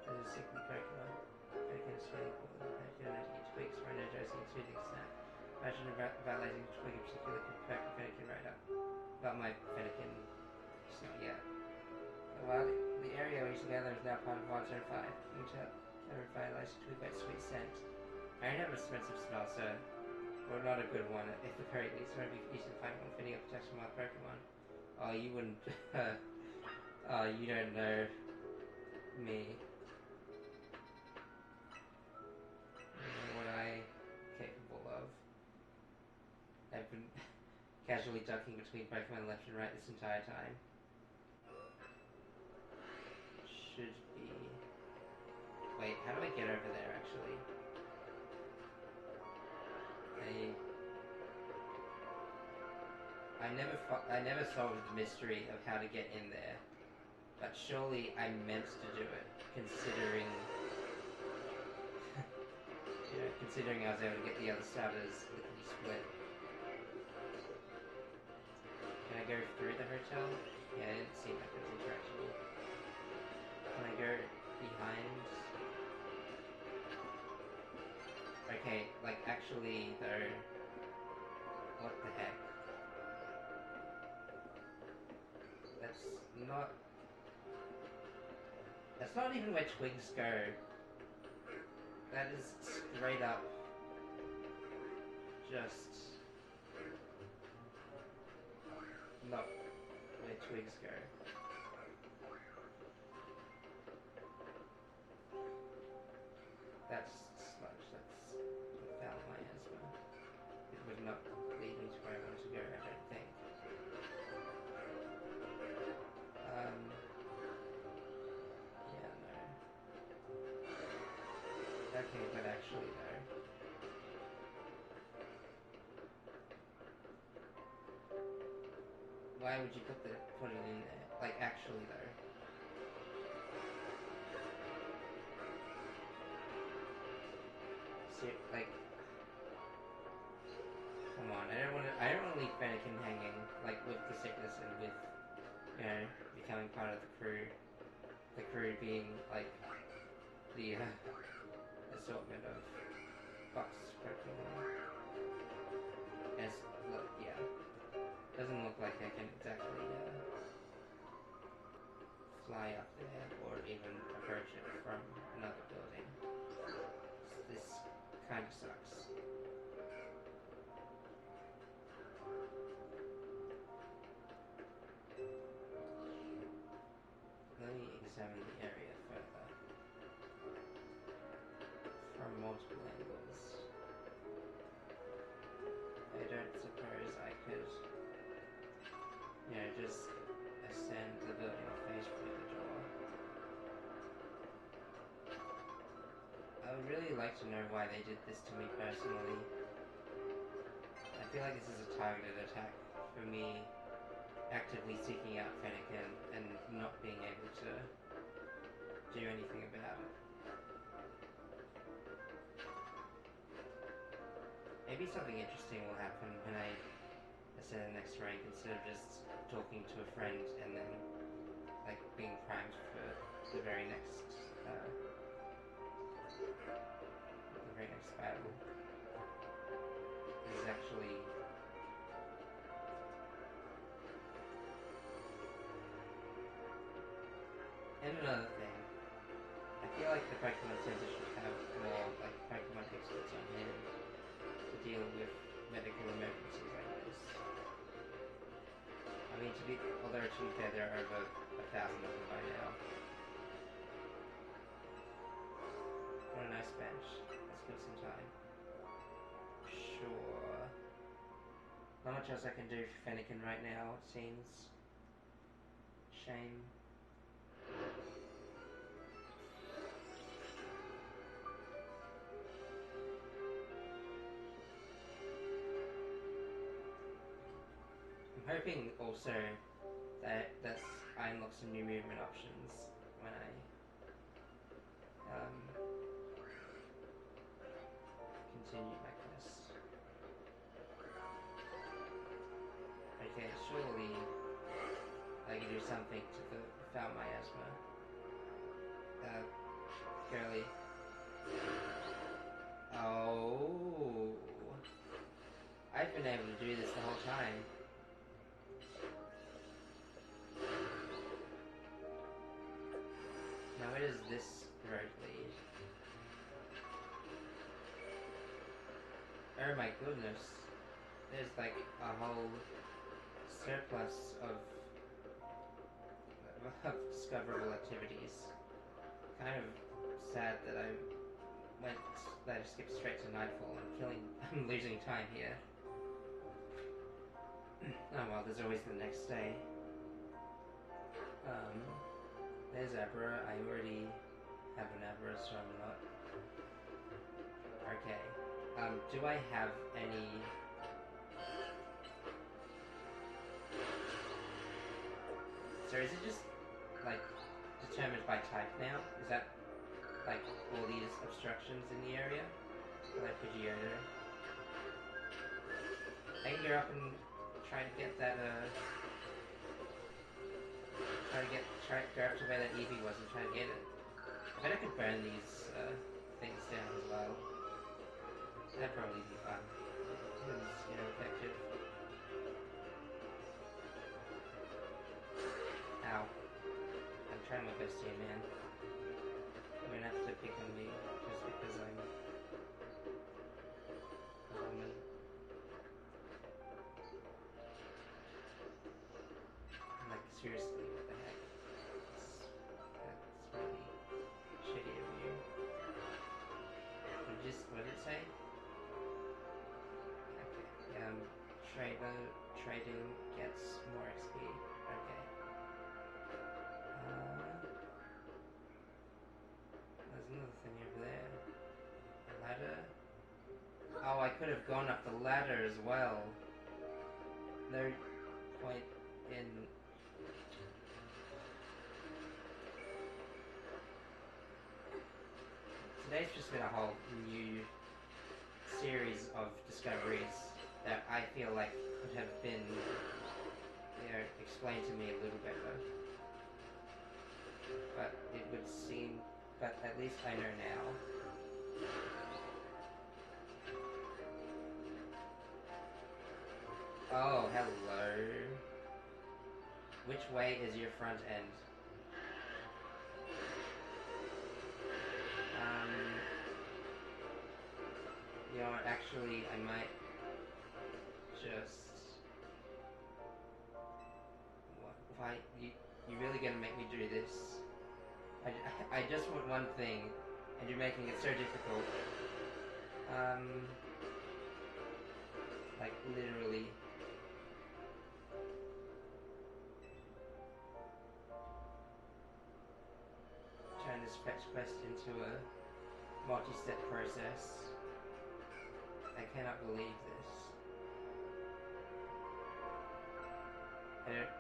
There's a sickly Pokemon. Pokemon is really cool. Pokemon energy each week for energizing and soothing snack. Imagine violating each week in particular could perk a Fennekin right up. But my Fennekin is not yet. While the area we used to gather is now part of Wild Zone 5. You can tell every vitalized twig by sweet scent. I don't have an expensive smell, so or not a good one. At the very least, it would be easy to find one fitting up protection wild Pokemon. Oh, you wouldn't. Oh, you don't know me. You know what I'm capable of. I've been casually ducking between Pokemon left and right this entire time. Should be. Wait, how do I get over there actually? I never solved the mystery of how to get in there, but surely I meant to do it, considering, considering I was able to get the other starters lickety split. Can I go through the hotel? Yeah, it didn't seem like it was interactable. Can I go behind? Okay, like actually though, what the heck? That's not even where twigs go. That is straight up just not where twigs go. That's sludge, that's foul my asthma. It would not lead me to where I want to go, I don't think. Yeah, no. Okay, but actually though. Why would you put it in there? Like actually though. Like, come on, I don't want to leave Fennekin hanging, like, with the sickness and with, becoming part of the crew. The crew being, like, the, assortment of box Pokemon. As, look, yeah. Doesn't look like I can exactly, fly up there, or even approach it from another building. This kind of sucks. Let me examine the area further from multiple angles. I don't suppose I could, just ascend the building face through the door. I would really like to know why they did this to me personally. I feel like this is a targeted attack for me actively seeking out Fennekin and not being able to do anything about it. Maybe something interesting will happen when I ascend the next rank instead of just talking to a friend and then like being primed for the very next battle. This is actually and another thing. I feel like the Pokemon Center should have more like Pokemon experts on hand to deal with medical emergencies like this. I mean, although to be fair, there are over 1,000 of them by now. What a nice bench. Let's give it some time. Sure. Not much else I can do for Fennekin right now, it seems. Shame. I'm hoping also that I unlock some new movement options when I continue my quest. Okay, surely I can do something to foul miasma. Girly. Oh, I've been able to do this the whole time. Now where does this road lead? Oh my goodness. There's like a whole surplus of discoverable activities. Kind of sad that I skipped straight to nightfall and I'm losing time here. Oh well, there's always the next day. There's Abra. I already have an Abra, so I'm not... Okay. Do I have any... So is it just, like, determined by type now? Is that, like, all these obstructions in the area? Like Pidgeotto? I can go up and try to get that, go up to where that Eevee was and try to get it. I bet I could burn these, things down as well. That'd probably be fun. It's, you know, effective. Ow. I'm trying my best here, man. I'm gonna have to pick on me just because I'm a woman. Like, seriously, what the heck? That's really shitty of you. What did it say? Okay, trading gets more XP. Okay. There's another thing over there. A ladder. Oh, I could have gone up the ladder as well. No point in... Today's just been a whole new series of discoveries that I feel like could have been, you know, explained to me a little better. But it would seem, but at least I know now. Oh, hello. Which way is your front end? You know, actually, I might just... Why? You really gonna make me do this? I just want one thing, and you're making it so difficult. Like, literally. Turn this fetch quest into a multi-step process. I cannot believe this. I don't...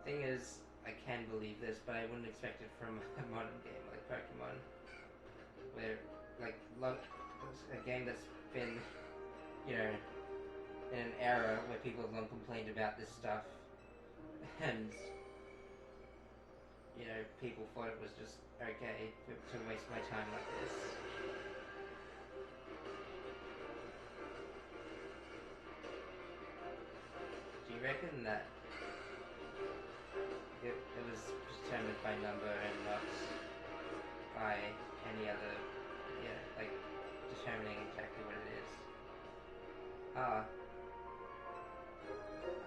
Thing is, I can believe this, but I wouldn't expect it from a modern game like Pokemon, where like a game that's been, you know, in an era where people have long complained about this stuff, and you know, people thought it was just okay to waste my time like this. Do you reckon that it was determined by number and not by any other, yeah, like determining exactly what it is?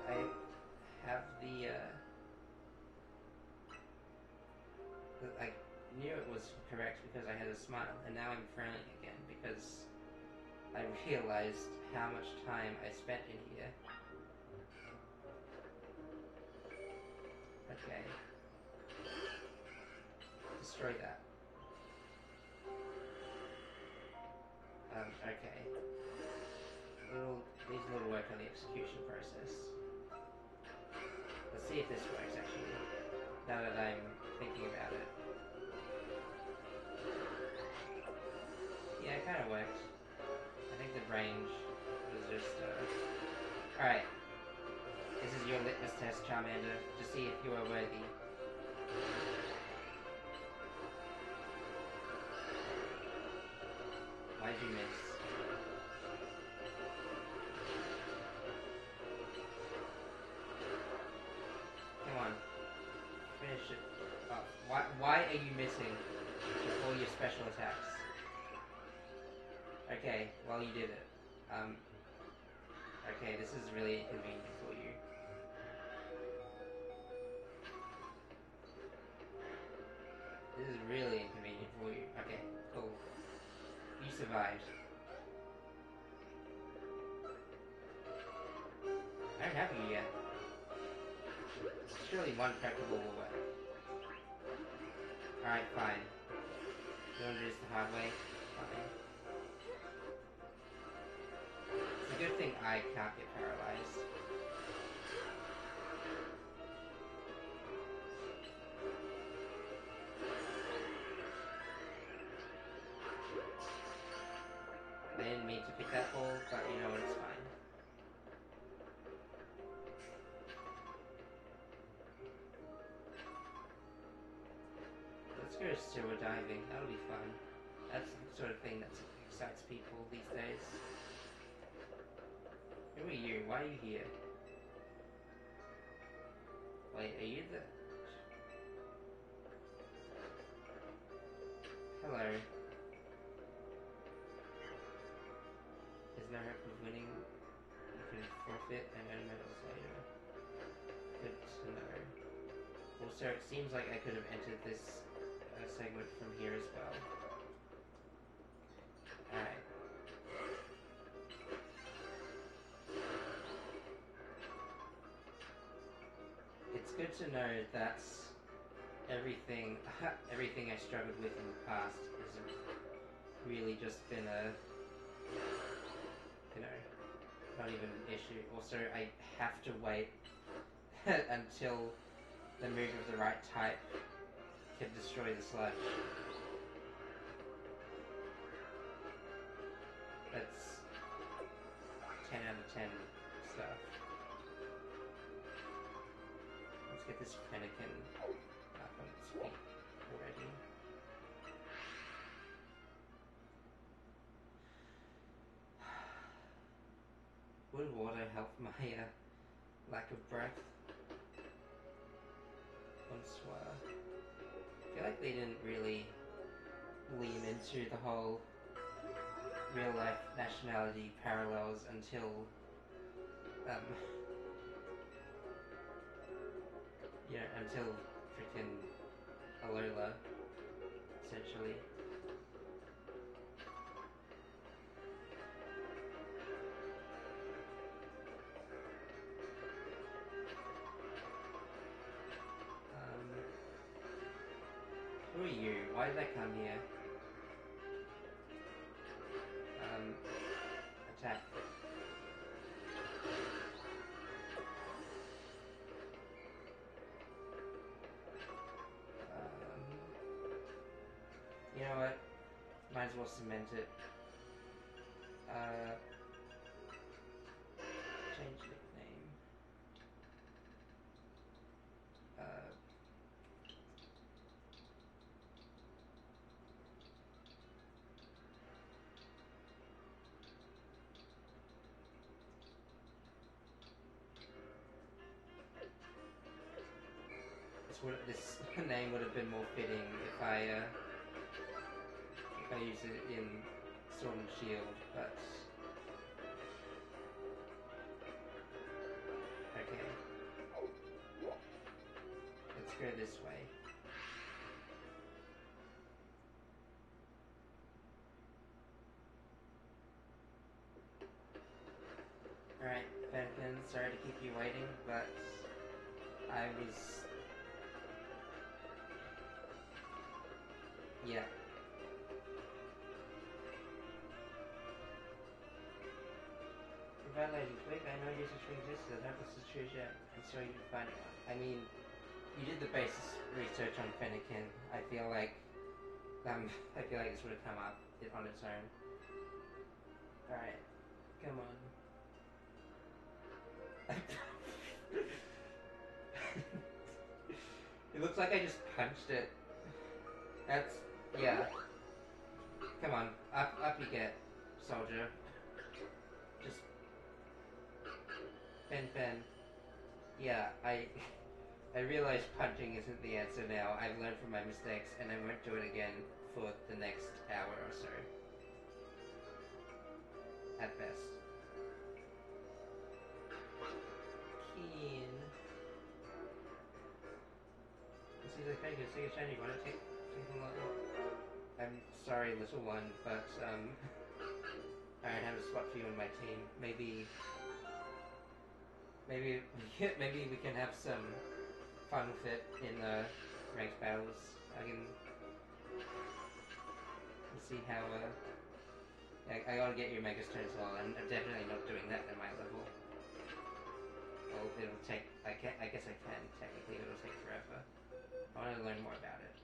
I have I knew it was correct because I had a smile, and now I'm frowning again because I realized how much time I spent in here. Okay. Destroy that. Okay. Needs a little work on the execution process. Let's see if this works actually, now that I'm thinking about it. Yeah, it kind of worked. I think the range was just, Alright. This is your litmus test, Charmander, to see if you are worthy. Why'd you miss? Come on. Finish it off. Why are you missing with all your special attacks? Okay, well you did it. Okay, this is really inconvenient for you. This is really inconvenient for you. Okay, cool. You survived. I don't have you yet. Surely one practical will work. Alright, fine. You want to do this the hard way? Fine. It's a good thing I can't get paralyzed. I didn't mean to pick that ball, but you know what, it's fine. Let's go sewer diving, that'll be fun. That's the sort of thing that excites people these days. Who are you? Why are you here? Wait, are you the... Hello. Is there hope of winning? You can forfeit and earn medals later. Good to know. Also, it seems like I could have entered this segment from here as well. Alright. It's good to know that everything I struggled with in the past hasn't really just been a, you know, not even an issue. Also, I have to wait until the move of the right type can destroy the sludge. That's 10 out of 10 stuff. Let's get this Fennekin up on its feet already. Would water help my lack of breath? Bonsoir. I feel like they didn't really lean into the whole real life nationality parallels until until freaking Alola, essentially. Who are you? Why did I come here? Attack. as well cement it. Change nickname. This name would have been more fitting if I used it in Sword and Shield, but okay. Let's go this way. Alright, Fennekin, sorry to keep you waiting, but I was... yeah. Violating quick, I know user tree existed, that was the true yet. I'm sorry you didn't find one. I mean, you did the basis research on Fennekin. I feel like this would have come up on its own. Alright, come on. It looks like I just punched it. That's... yeah. Come on, up you get, soldier. Just... Fen. Yeah, I realize punching isn't the answer now. I've learned from my mistakes, and I won't do it again for the next hour or so. At best. Keen. This is okay, good. See you shiny. Why don't take a lot. I'm sorry, little one, but I don't have a spot for you on my team. Maybe we can have some fun with it in ranked battles. We'll see how. I gotta get your Megastone as well, and I'm definitely not doing that at my level. Well, it'll take. I guess I can technically. It'll take forever. I want to learn more about it.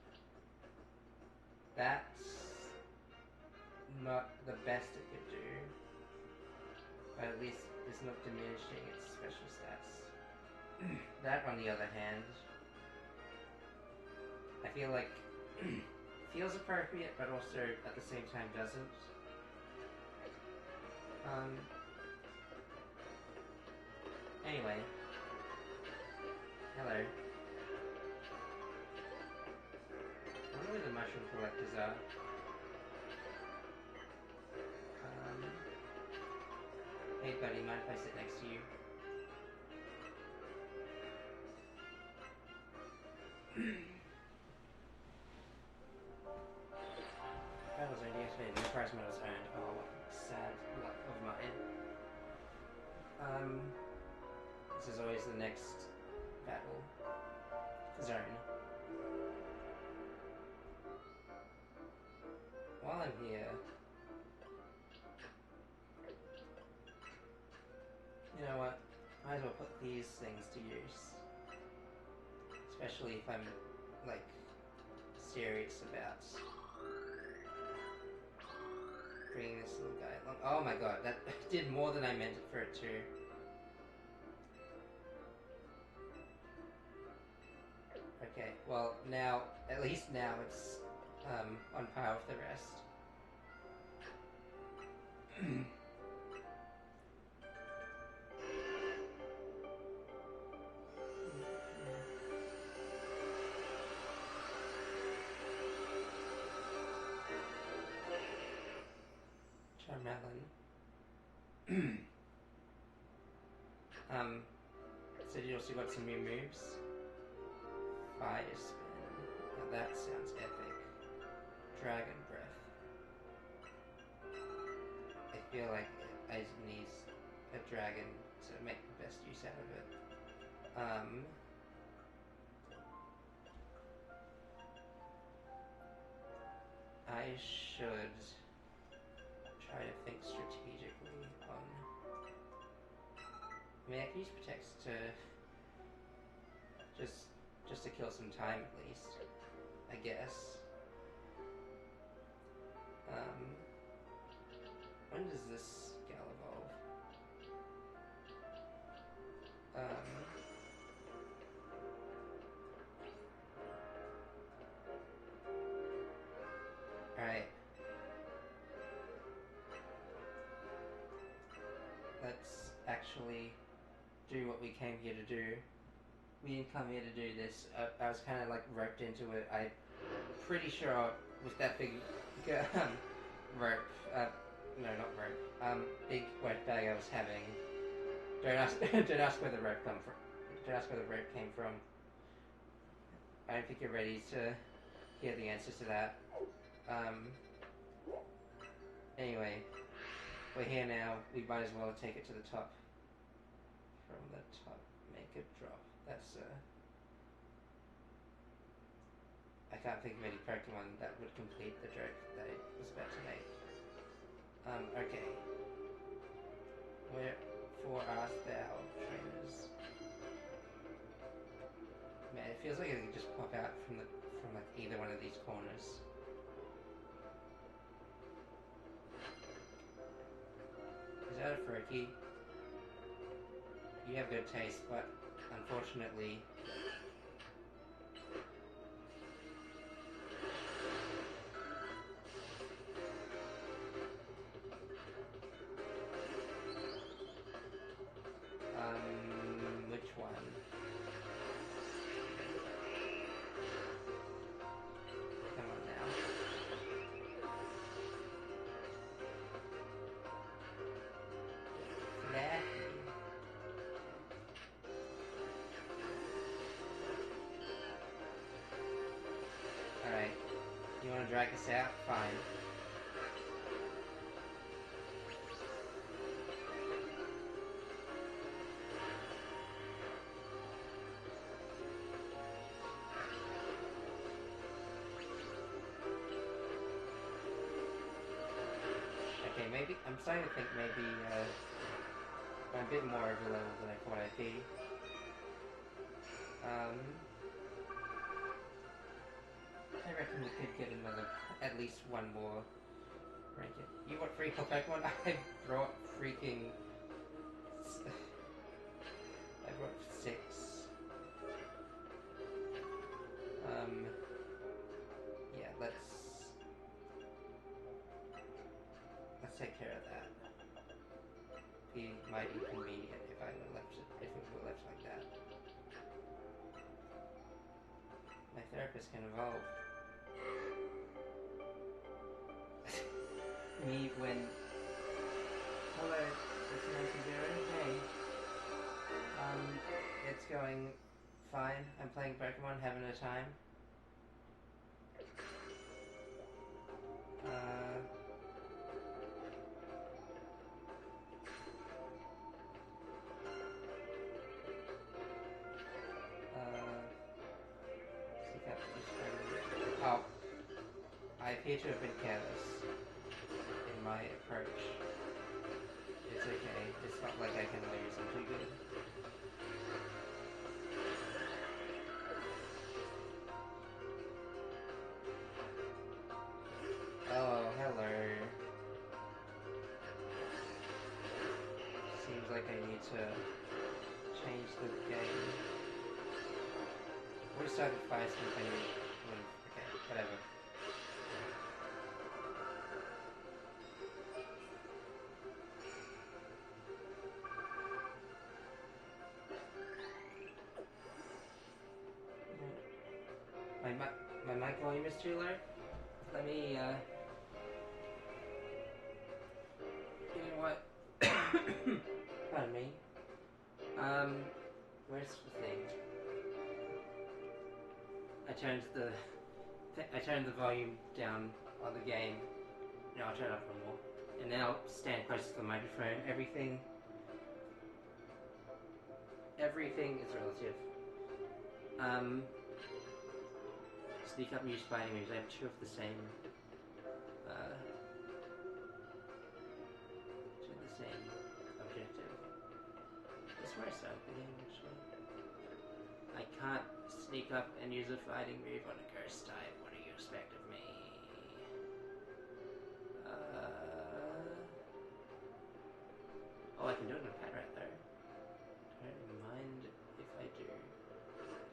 That's not the best it could do, but at least it's not diminishing its special stats. That, on the other hand, I feel like feels appropriate, but also at the same time doesn't. Anyway. Hello. I wonder where the mushroom collectors are. Hey buddy, mind if I sit next to you? Battles are deactivated, no prize medals earned. Oh, what sad luck of mine. This is always the next battle zone. While I'm here, you know what? Might as well put these things to use. Especially if I'm, like, serious about bringing this little guy along. Oh my god, that did more than I meant it for it to. Okay, well now, at least now it's on par with the rest. Charmelon. So you also got some new moves. Fire Spin. Now that sounds epic. Dragon Breath. I feel like it needs a dragon to make the best use out of it. I should try to think strategically on... I mean, I can use Protect to just to kill some time at least, I guess. When does this gal evolve? Alright. Let's actually do what we came here to do. We didn't come here to do this. I was kind of like roped into it. I'm pretty sure with that big rope, no, not rope, big wet bag I was having. Don't ask, don't ask where the rope come from. Don't ask where the rope came from. I don't think you're ready to hear the answers to that. Anyway, we're here now. We might as well take it to the top. From the top, make a drop. That's I can't think of any Pokemon that would complete the joke that I was about to make. Okay. Wherefore art thou, trainers? Man, it feels like it could just pop out from like either one of these corners. Is that a Froakie? You have good taste, but unfortunately which one? Come on now. Flappy. Alright. You wanna drag us out? Fine. Okay, maybe, I'm starting to think maybe, I'm a bit more over level than I thought I'd be. I reckon we could get another, at least one more rank it. You want free Pokemon? I brought freaking, I brought 6. Yeah, let's take care of that. It might be convenient if I were left, if it were left like that. My therapist can evolve. Me when... Hello, it's Nathan Zero. Hey. It's going fine. I'm playing Pokemon, having a time. Oh, I appear to have been careless in my approach. It's okay. It's not like I can lose. I'm too good. Oh, hello. Seems like I need to change the game. We're starting to find something. Okay, whatever. My mic volume is too low. Let me, you know what? Pardon me. Where's the thing? I turned the volume down on the game. Now I'll turn it up one more. And now stand close to the microphone. Everything is relative. Sneak up and use fighting moves. I have 2 of the same. 2 of the same objective. That's where I started the game, actually. I can't sneak up and use a fighting move on a ghost type. What do you expect of me? Oh, I can do it on a pad right there. Don't mind if I do.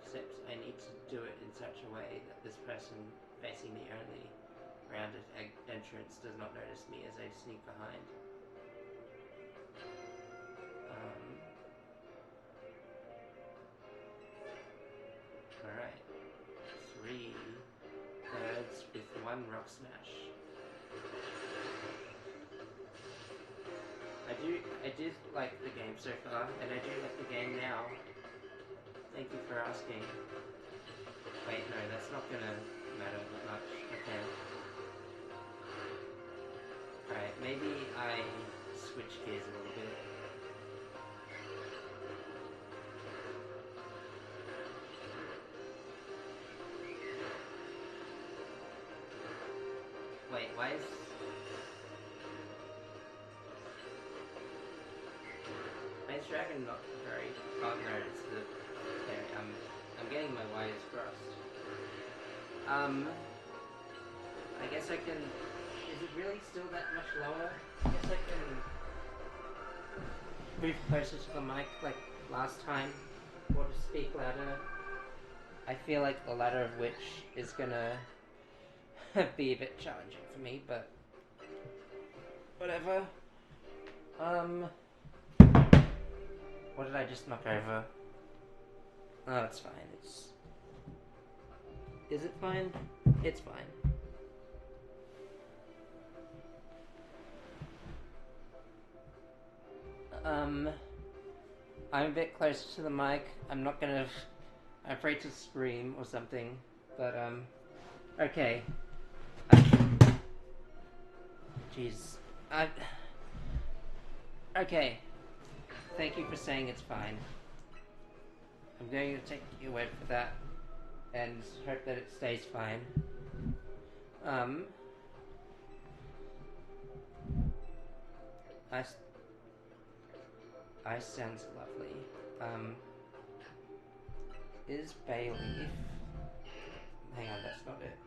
Except I need to do it in such a way that this person facing the only rounded entrance does not notice me as I sneak behind. Alright. 3 birds with 1 rock smash. I did like the game so far, and I do like the game now. Thank you for asking. Wait, no, that's not gonna matter that much. Okay. Alright, maybe I switch gears a little bit. Wait, why is Dragon not very... Oh no, it's the... Okay, I'm getting my wires crossed. I guess I can... Is it really still that much lower? I guess I can move closer to the mic like last time, or to speak louder. I feel like the latter of which is gonna be a bit challenging for me, but whatever. What did I just knock over? Oh, it's fine. Is it fine? It's fine. I'm a bit closer to the mic. I'm afraid to scream or something, but, okay. Jeez. Okay. Thank you for saying it's fine. I'm going to take your word for that, and hope that it stays fine. Ice sounds lovely. Is Bayleaf... Hang on, that's not it.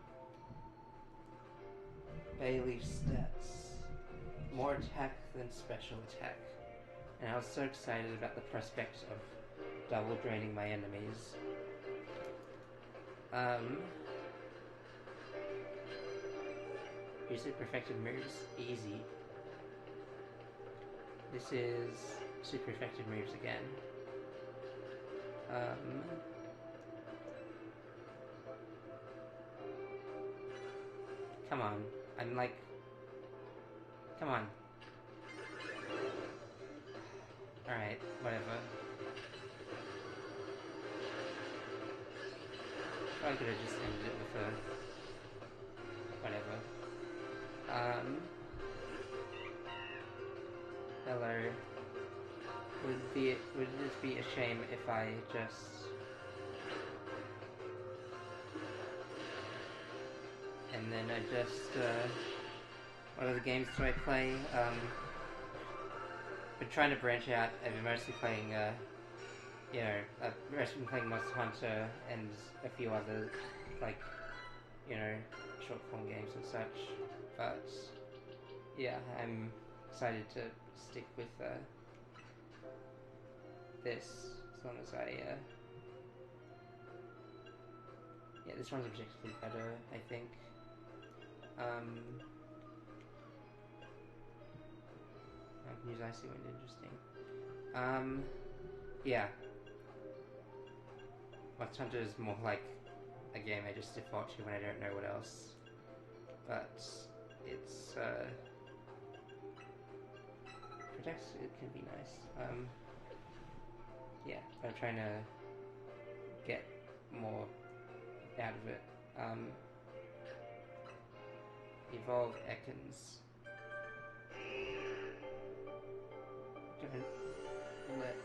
Bayleaf stats. More attack than special attack. And I was so excited about the prospect of double draining my enemies. You said perfected moves? Easy. This is super effective moves again. Come on. I'm like... Come on. Alright, whatever. Probably could have just ended it with a... Whatever. Hello. Would this be a shame if I just... And then I just, what other games do I play? Been trying to branch out. I've been mostly playing, I've mostly been playing Monster Hunter and a few other, like, short form games and such. But, yeah, I'm excited to stick with, this, as long as I, yeah, this one's objectively better, I think. I can use Icy Wind, interesting. Yeah. Monster Hunter is more like a game I just default to when I don't know what else. But it's, protects, it can be nice. Yeah, I'm trying to get more out of it. Evolve Ekans. Don't let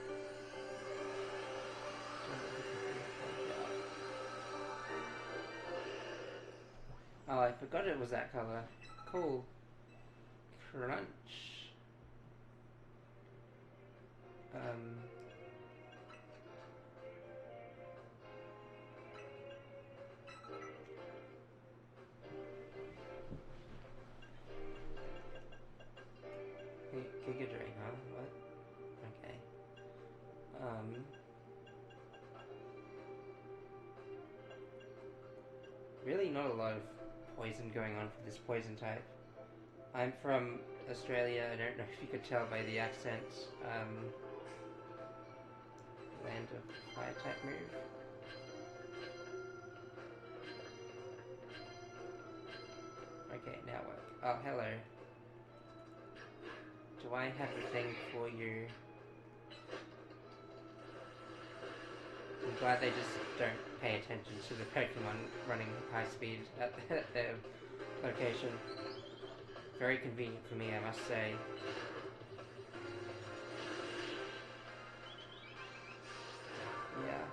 Oh, I forgot it was that color. Cool. Crunch. Giga Drain, huh? What? really not a lot of poison going on for this poison type. I'm from Australia. I don't know if you could tell by the accent. Land of fire type move. Okay, now what? Oh, hello. Do I have a thing for you? I'm glad they just don't pay attention to the Pokemon running high speed at their location. Very convenient for me, I must say. Yeah.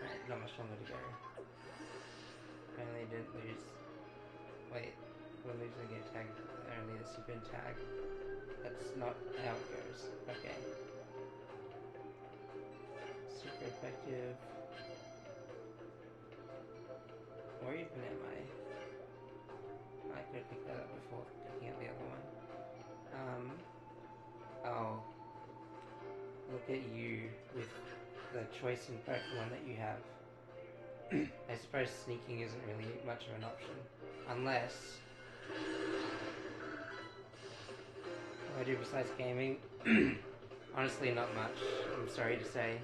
Right, not much longer to go. Apparently didn't lose. Wait, we're losing a tag. Only that you've been tagged. That's not how it goes. Okay. Super effective. Where even am I? I could have picked that up before picking up the other one. Oh. Look at you with the choice in Pokemon that you have. I suppose sneaking isn't really much of an option. Unless... what I do besides gaming? Honestly, not much. I'm sorry to say.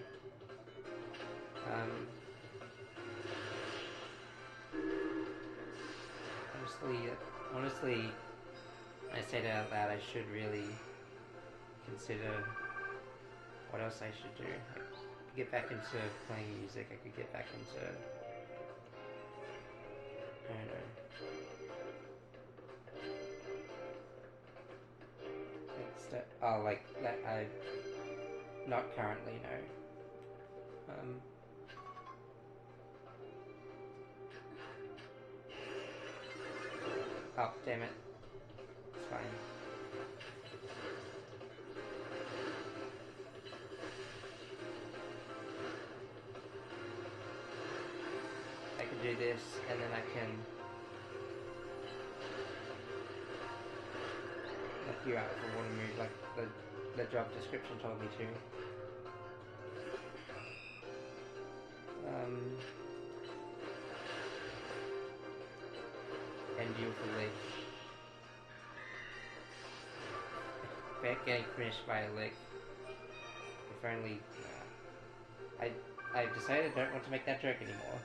Honestly, I say that out loud, I should really consider what else I should do. I could get back into playing music, I could get back into... I don't know. Oh, like that. I not currently, no. Oh, damn it. It's fine. I can do this, and then I can knock you out for one move, like the job description told me to. And you for lick. Getting finished by a lick. If only... I've decided I don't want to make that joke anymore.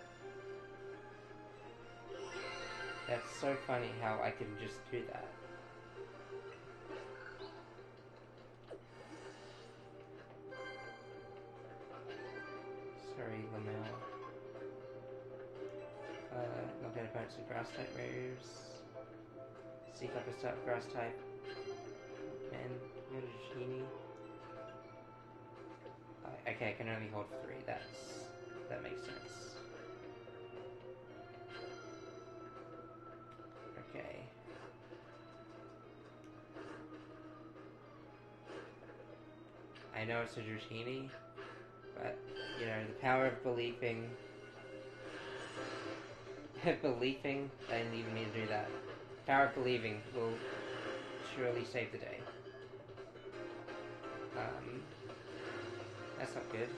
That's so funny how I can just do that. Sorry, Lamel. Knock out opponents with grass type moves. Seek up a start grass type. Man, what a genie. Okay, I can only hold 3. That makes sense. Okay. I know it's a Dratini, but you know the power of believing. Believing, I didn't even need to do that. Power of believing will surely save the day. That's not good.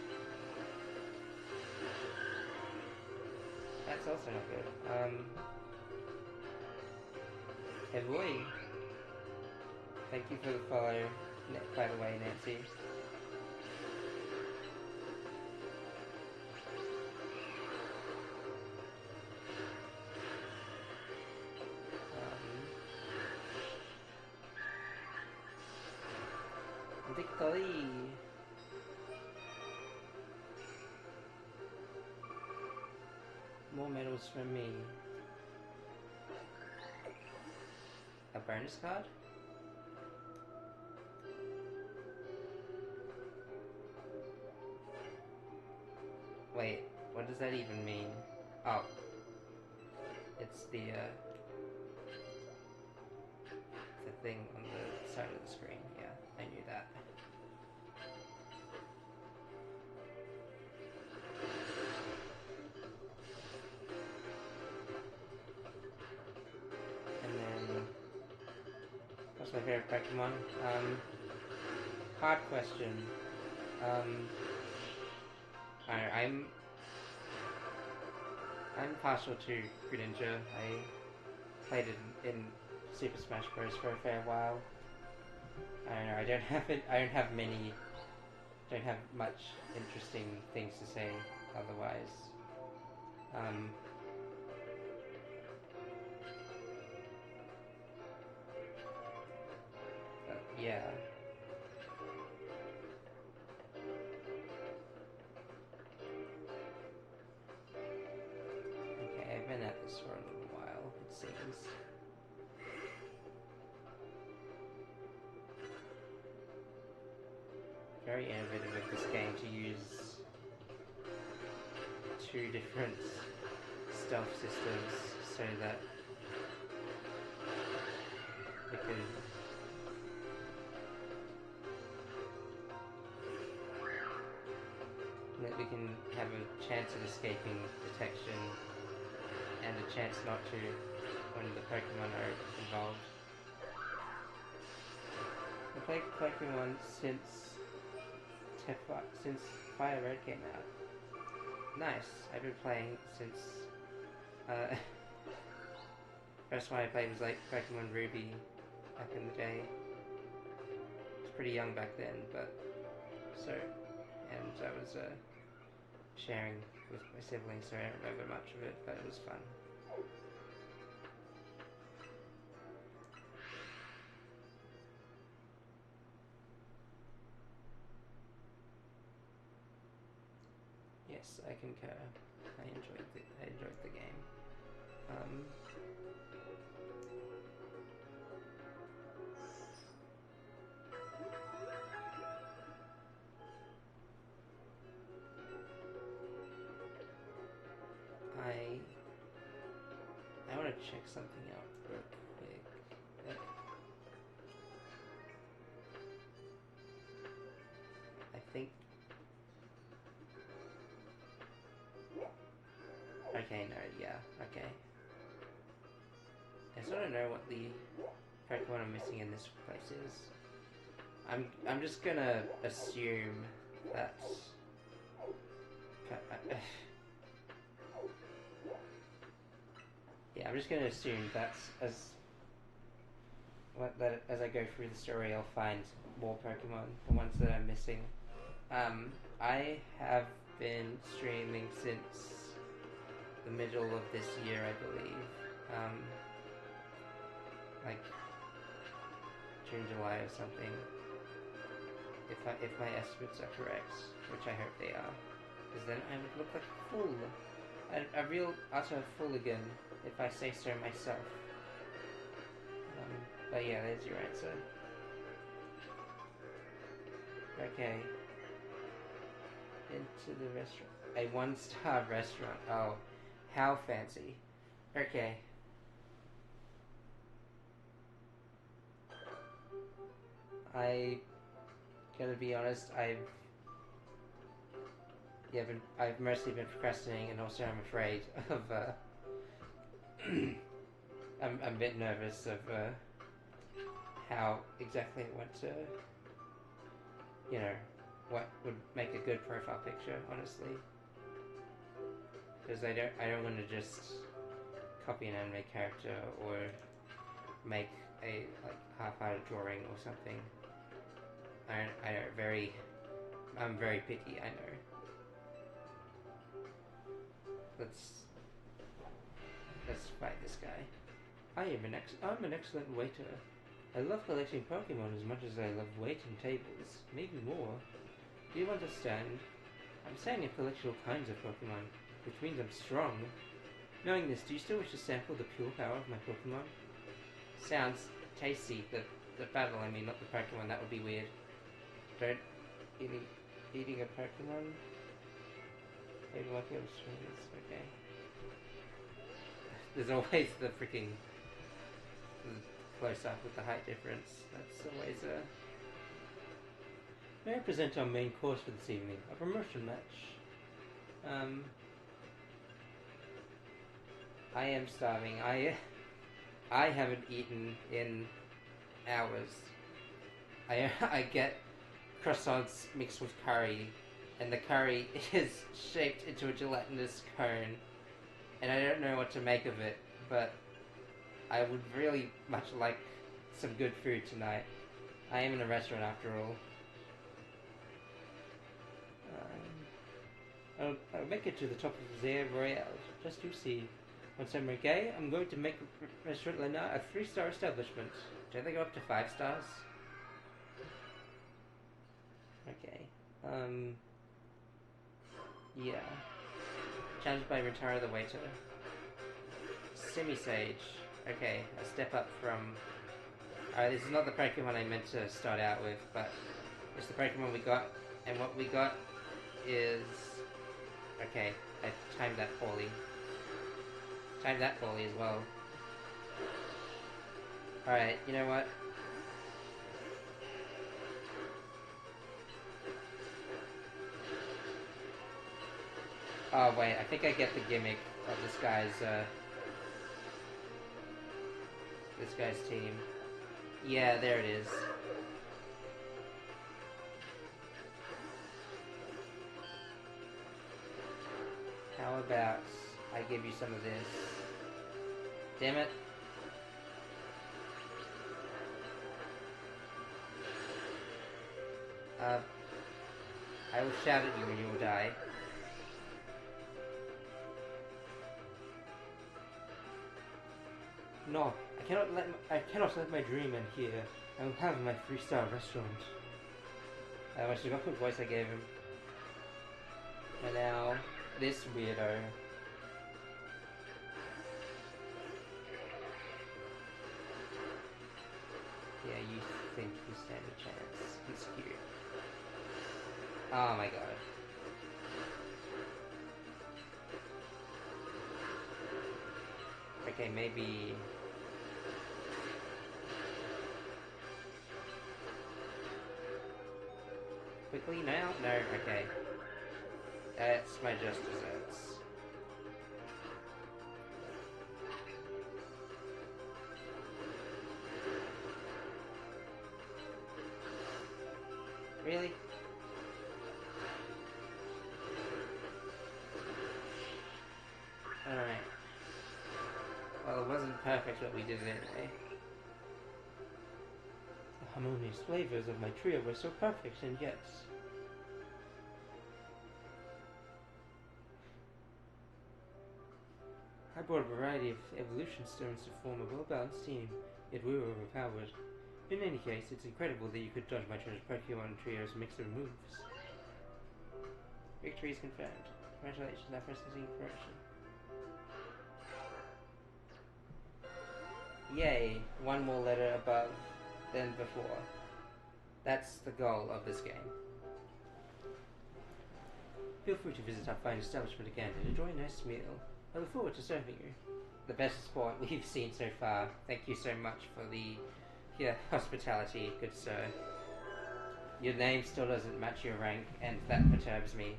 That's also not good. Hey boy. Thank you for the follow, by the way, Nancy. Victory! More medals from me. A bonus card? Wait, what does that even mean? Oh. It's the thing on the side of the screen. Yeah, I knew that. And then, what's my favorite Pokemon? hard question. I'm partial to Greninja. I played it in Super Smash Bros. For a fair while. I don't know. I don't have it. I don't have many. Don't have much interesting things to say otherwise. But yeah. Okay, I've been at this for a little while, it seems. Very innovative of this game to use two different stealth systems so that we could have a chance at escaping detection and a chance not to when the Pokemon are involved. I've played Pokemon since Fire Red came out. Nice. I've been playing since first one I played was like Pokemon Ruby back in the day. I was pretty young back then, but and I was sharing with my siblings, so I don't remember much of it, but it was fun. Yes, I concur. I enjoyed the game. I want to check something out real quick. I think. Okay, no, yeah, okay. I sort of know what the Pokemon I'm missing in this place is. I'm just gonna assume that. Yeah, I'm just gonna assume that's as I go through the story, I'll find more Pokemon, the ones that I'm missing. I have been streaming since the middle of this year, I believe. Like June, July or something. If my estimates are correct, which I hope they are, because then I would look like a fool, a real utter fooligan, if I say so myself. But yeah, there's your answer. Okay. Into the restaurant. A 1-star restaurant. Oh, how fancy. Okay. I gotta be honest, I've mostly been procrastinating, and also I'm afraid of I'm a bit nervous of how exactly I want to, what would make a good profile picture, honestly. Because I don't want to just copy an anime character or make a half-hearted drawing or something. I'm very picky, I know. Let's fight this guy. I'm an excellent waiter. I love collecting Pokemon as much as I love waiting tables, maybe more. Do you understand? I'm saying I collect all kinds of Pokemon, which means I'm strong. Knowing this, do you still wish to sample the pure power of my Pokemon? Sounds tasty. The battle, I mean, not the Pokemon. That would be weird. Don't eating a Pokemon. Maybe like it was okay. There's always the freaking close up with the height difference. That's always a. May I present our main course for this evening? A promotion match. I am starving. I haven't eaten in hours. I get croissants mixed with curry, and the curry is shaped into a gelatinous cone, and I don't know what to make of it, but I would really much like some good food tonight. I am in a restaurant after all. I'll make it to the top of the Royale, just to see. Once I'm okay, I'm going to make Restaurant Lena a 3-star establishment. Don't they go up to 5 stars? Okay. Yeah. Challenged by Rintaro the waiter. Semi-Sage. Okay, a step up from... this is not the Pokemon I meant to start out with, but it's the Pokemon we got, and what we got is... Okay, I timed that poorly. Timed that poorly as well. Alright, you know what? Oh wait, I think I get the gimmick of this guy's team. Yeah, there it is. How about I give you some of this? Damn it. I will shout at you and you will die. No, I cannot let my dream end here. I will have my 3-star restaurant. I forgot what voice I gave him. And now, this weirdo. Yeah, you think you stand a chance. He's cute. Oh my god. Okay, maybe... Quickly now? No, okay. That's my just desserts. Really? Alright. Well, it wasn't perfect what we did anyway. The harmonious flavors of my trio were so perfect, and yet... I brought a variety of evolution stones to form a well-balanced team, yet we were overpowered. In any case, it's incredible that you could dodge my treasured Pokemon trio's mix of moves. Victory is confirmed. Congratulations, now processing correction. Yay, one more letter above than before. That's the goal of this game. Feel free to visit our fine establishment again and enjoy a nice meal. I look forward to serving you. The best sport we've seen so far. Thank you so much for the hospitality, good sir. Your name still doesn't match your rank, and that perturbs me,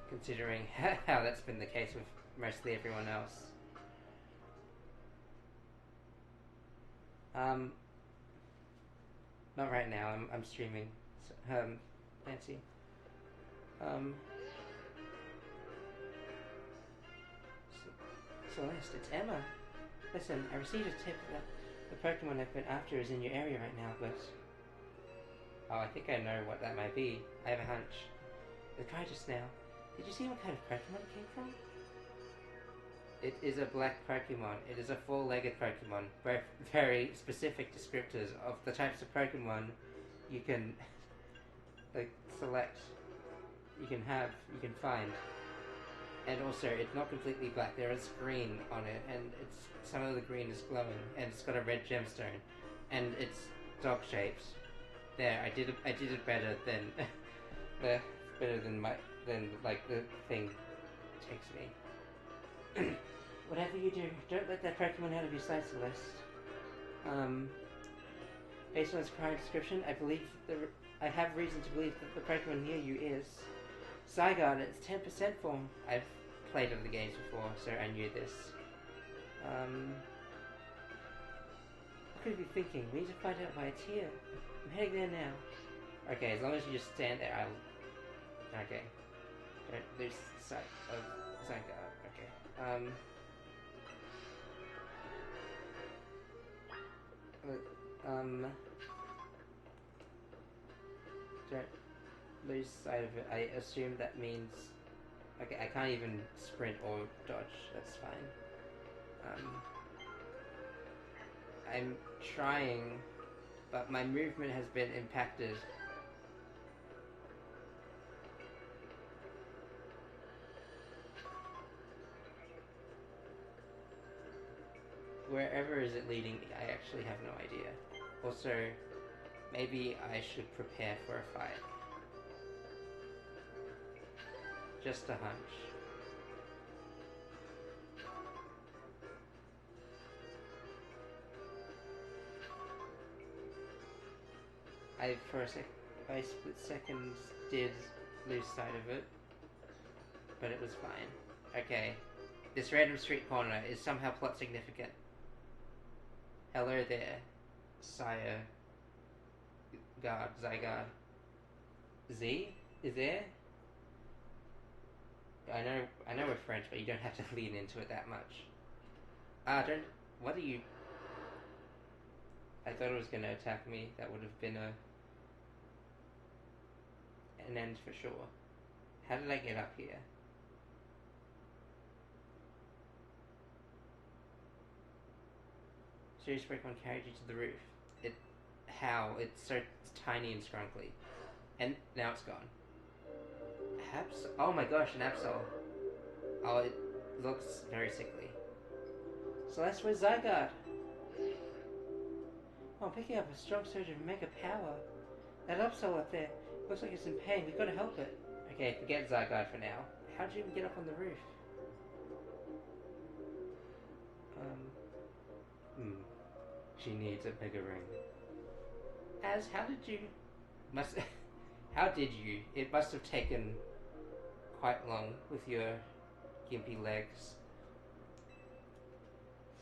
considering how that's been the case with mostly everyone else. Not right now. I'm streaming. Nancy. Celeste, it's Emma. Listen, I received a tip that the Pokemon I've been after is in your area right now, but... Oh, I think I know what that might be. I have a hunch. The guy just now. Did you see what kind of Pokemon it came from? It is a black Pokemon. It is a 4-legged Pokemon. Both very specific descriptors of the types of Pokemon you can select, you can find. And also, it's not completely black. There is green on it, and some of the green is glowing, and it's got a red gemstone, and it's dog shaped. There, I did it better than the thing takes me. Whatever you do, don't let that Pokemon out of your sight, Celeste. Based on its prior description, I have reason to believe that the Pokemon near you is Zygarde. It's 10% form. I've played other games before, so I knew this. What could you be thinking? We need to find out why it's here. I'm heading there now. Okay, as long as you just stand there, I'll... Okay. Don't lose sight of Zygarde. Okay. Don't lose sight of it. I assume that means... Okay, I can't even sprint or dodge. That's fine. I'm trying, but my movement has been impacted. Wherever is it leading me, I actually have no idea. Also, maybe I should prepare for a fight. Just a hunch. For a split second did lose sight of it, but it was fine. Okay, this random street corner is somehow plot significant. Hello there, Sire. Zygarde. Z? Is there? I know we're French, but you don't have to lean into it that much. What are you... I thought it was gonna attack me. That would have been an end for sure. How did I get up here? Serious Pokemon carried you to the roof. How? It's so tiny and scrunkly. And now it's gone. Oh my gosh, an Absol. Oh, it looks very sickly. Celeste, where's Zygarde? Oh, I'm picking up a strong surge of mega power. That Absol up there looks like it's in pain. We've got to help it. Okay, forget Zygarde for now. How'd you even get up on the roof? She needs a bigger ring. How did you... How did you? It must have taken quite long with your gimpy legs.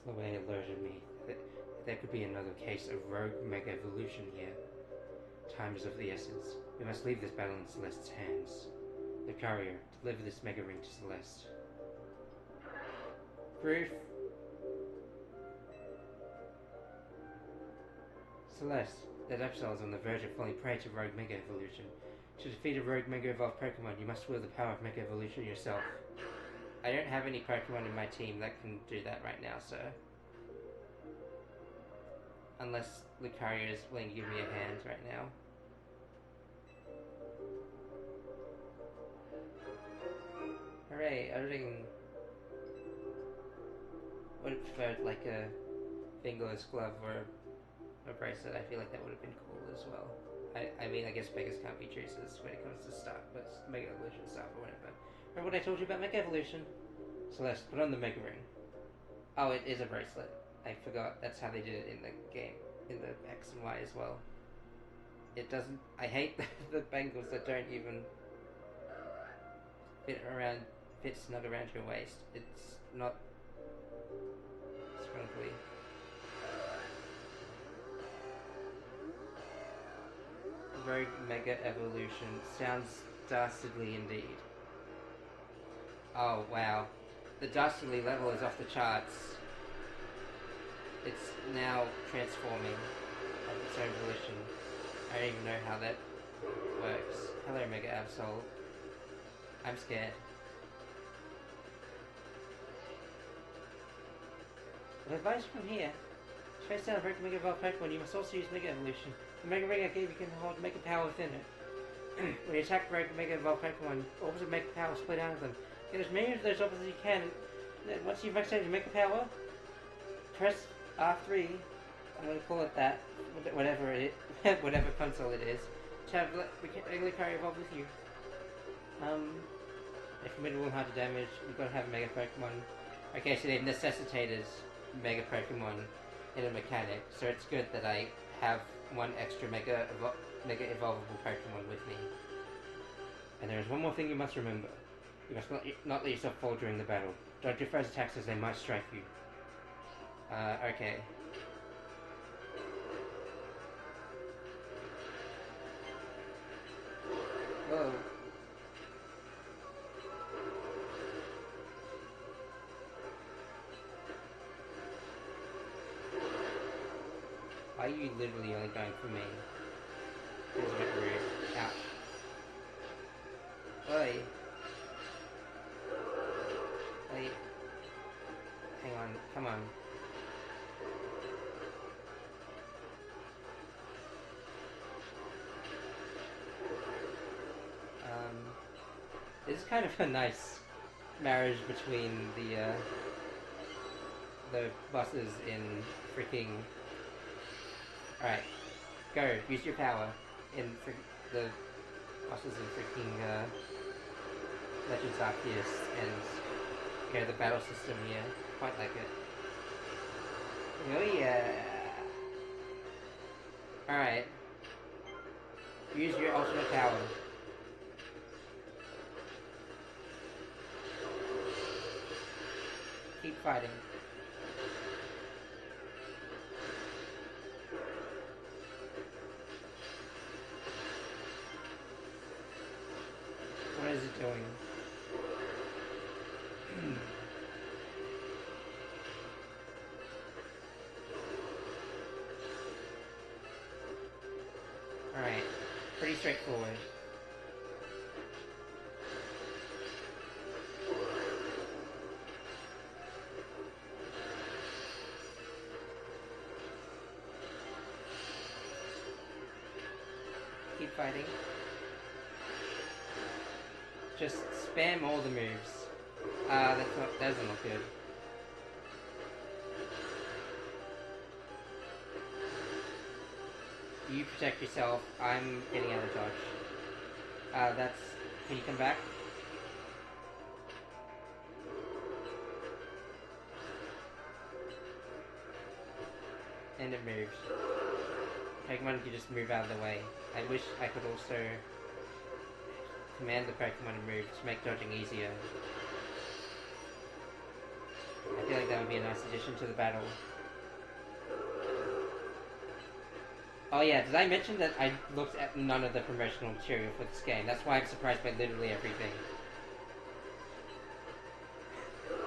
Sloway alerted me that there could be another case of rogue mega evolution here. Time is of the essence. We must leave this battle in Celeste's hands. The courier, deliver this mega ring to Celeste. Proof. Celeste, that Absol is on the verge of falling prey to rogue mega evolution. To defeat a rogue mega evolved Pokemon, you must wield the power of mega evolution yourself. I don't have any Pokemon in my team that can do that right now, sir. Unless Lucario is willing to give me a hand right now. Hooray, I would have preferred like a fingerless glove or a bracelet. I feel like that would have been cool as well. I mean, I guess beggars can't be choosers when it comes to stuff, but Mega Evolution stuff or whatever. Remember what I told you about Mega Evolution? Celeste, put on the Mega Ring. Oh, it is a bracelet. I forgot. That's how they did it in the game, in the X and Y as well. It doesn't... I hate the bangles that don't even fit snug around your waist. It's not scrunkly. Rogue Mega Evolution sounds dastardly indeed. Oh wow, the dastardly level is off the charts. It's now transforming of its own volition. I don't even know how that works. Hello Mega Absol. I'm scared. With advice from here, to face down a Rogue Mega Evolved Pokemon, you must also use Mega Evolution. The Mega Ring I gave you can hold Mega Power within it. When you attack Rogue Mega Evolved Pokemon, orbs of Mega Power split out of them. Get as many of those orbs as you can. Then once you've maxed out your Mega Power, press R3. I'm going to call it that. Whatever it is, whatever console it is. To have regular carry evolve with you. If committed will harder damage, we've got to have a Mega Pokemon. Okay, so they've necessitated Mega Pokemon in a mechanic, so it's good that I have one extra Mega Evolvable Pokemon with me. And there is one more thing you must remember. You must not let yourself fall during the battle. Dodge your foe's attacks as they might strike you. Okay. Why are you literally only going for me? Feels a bit rude. Ouch. Oi. Oi. Hang on, come on. This is kind of a nice marriage between the bosses in freaking... Alright, go, use your power in the bosses in freaking Legends Arceus and the battle system here. Quite like it. Oh yeah! Alright. Use your ultimate power. Keep fighting. What is it doing? Alright. Pretty straightforward. Keep fighting. Just spam all the moves. That doesn't look good. You protect yourself. I'm getting out of dodge. That's... Can you come back? And it moves. Pokemon can just move out of the way. I wish I could also command the Pokemon to move to make dodging easier. I feel like that would be a nice addition to the battle. Oh yeah, did I mention that I looked at none of the promotional material for this game? That's why I'm surprised by literally everything.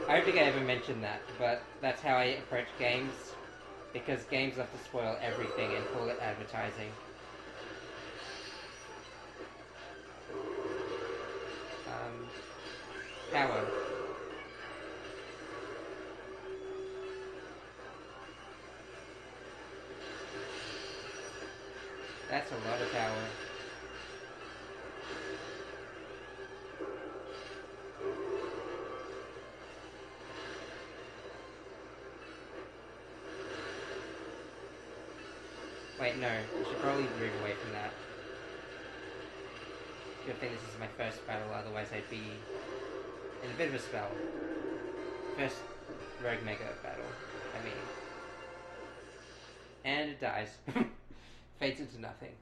I don't think I ever mentioned that, but that's how I approach games. Because games love to spoil everything and call it advertising. Power. That's a lot of power. Wait, no. I should probably move away from that. Good thing this is my first battle, otherwise I'd be in a bit of a spell. First Rogue Mega battle, I mean. And it dies. Fades into nothing.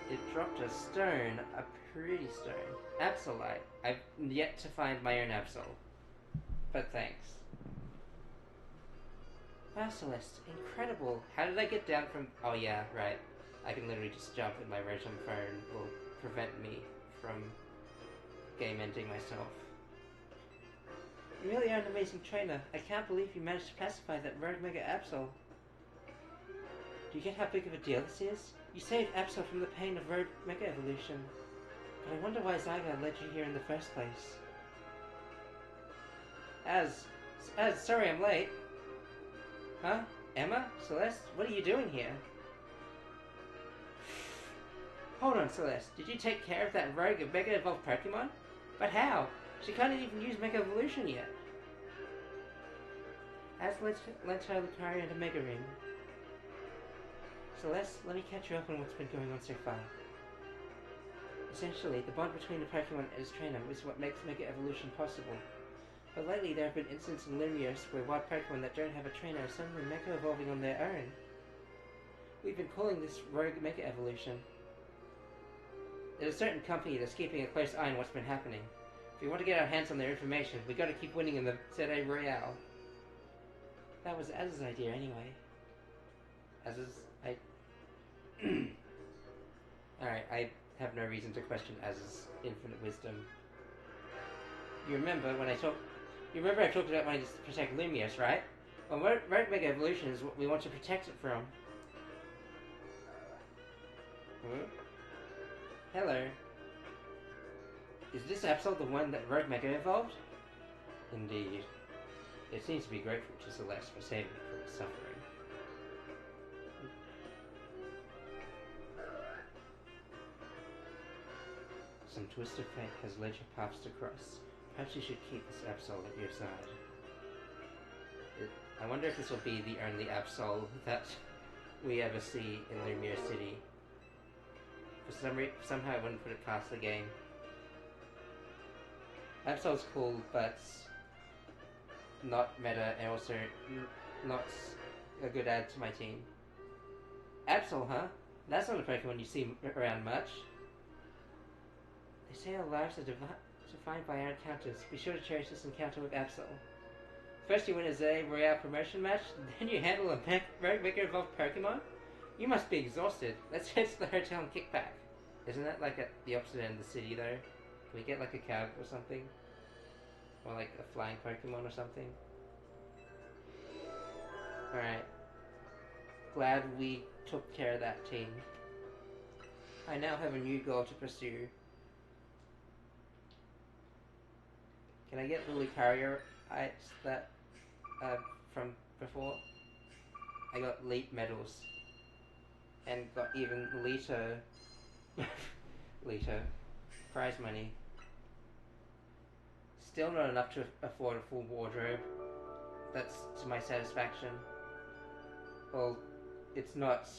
It dropped a stone, a pretty stone. Absolite. I've yet to find my own Absol. But thanks. Wow, Celeste, incredible. How did I get down from... Oh yeah, right. I can literally just jump and my Rotom phone will prevent me from game ending myself. You really are an amazing trainer. I can't believe you managed to pacify that Rogue Mega Absol. Do you get how big of a deal this is? You saved Absol from the pain of Rogue Mega Evolution. But I wonder why Zygarde led you here in the first place. Sorry I'm late. Huh? Emma? Celeste? What are you doing here? Hold on, Celeste. Did you take care of that rogue Mega Evolved Pokemon? But how? She can't even use Mega Evolution yet. As lent her Lucario and a Mega Ring. Celeste, let me catch you up on what's been going on so far. Essentially, the bond between the Pokemon and its trainer is what makes Mega Evolution possible. But lately there have been instances in Lumiose where wild Pokemon that don't have a trainer are suddenly Mega Evolving on their own. We've been calling this Rogue Mega Evolution. There's a certain company that's keeping a close eye on what's been happening. If we want to get our hands on their information, we gotta keep winning in the ZA Royale. That was Az's idea anyway. Alright, I have no reason to question Az's infinite wisdom. You remember when I talked... You remember I talked about wanting to protect Lumios, right? Well, Rogue Mega Evolution is what we want to protect it from. Huh? Hello. Is this Absol the one that Rogue Mega evolved? Indeed. It seems to be grateful to Celeste for saving it from its suffering. Some twist of fate has led your paths to cross. Perhaps you should keep this Absol at your side. I wonder if this will be the only Absol that we ever see in Lumia City. For somehow I wouldn't put it past the game. Absol's cool, but not meta, and also not a good add to my team. Absol, huh? That's not a Pokemon you see around much. They say our lives are defined by our encounters. Be sure to cherish this encounter with Absol. First you win a Z Royale promotion match, then you handle a Rogue Mega Evolved Pokemon? You must be exhausted. Let's head to the hotel and kick back. Isn't that like at the opposite end of the city though? Can we get like a cab or something? Or like a flying Pokemon or something? Alright. Glad we took care of that team. I now have a new goal to pursue. Can I get the Lucario ites that from before? I got Leap medals. And got even Lita prize money. Still not enough to afford a full wardrobe. That's to my satisfaction. Well, it's not.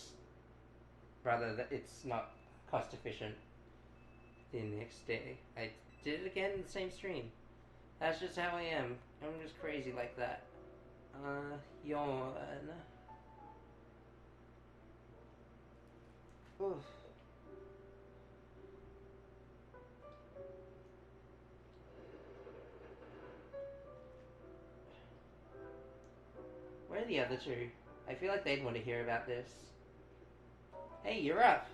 Rather, it's not cost efficient. The next day, I did it again in the same stream. That's just how I am. I'm just crazy like that. Yawn. Oof. Where are the other two? I feel like they'd want to hear about this. Hey, you're up!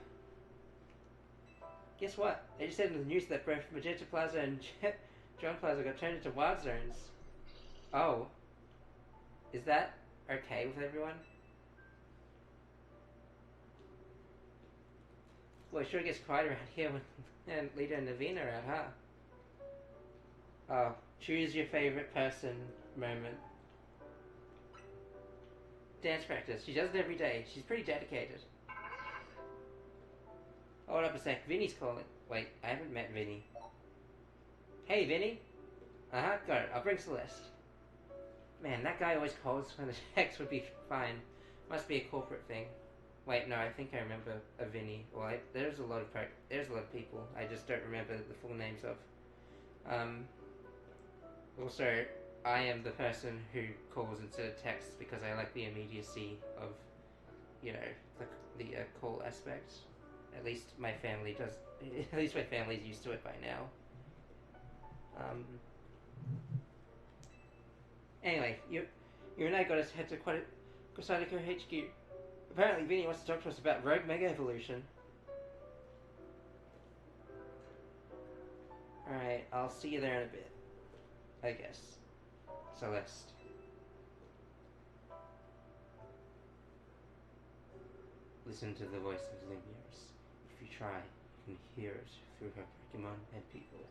Guess what? They just said in the news that both Magenta Plaza and John Plaza got turned into wild zones. Oh. Is that okay with everyone? Well, it sure gets quiet around here when Lita and Naveen are out, huh? Oh, choose your favorite person moment. Dance practice. She does it every day. She's pretty dedicated. Hold up a sec. Vinny's calling. Wait, I haven't met Vinny. Hey, Vinny. Uh-huh, got it. I'll bring Celeste. Man, that guy always calls when the text would be fine. Must be a corporate thing. Wait, no, I think I remember a Vinny. Well, there's a lot of people. I just don't remember the full names of. Also, I am the person who calls instead of texts because I like the immediacy of, you know, the call aspect. At least my family does. At least my family's used to it by now. Anyway, you and I got to head to Quasadico HQ. Apparently, Vinny wants to talk to us about Rogue Mega Evolution. Alright, I'll see you there in a bit. I guess. Celeste. Listen to the voice of Lumiose. If you try, you can hear it through her Pokemon and people.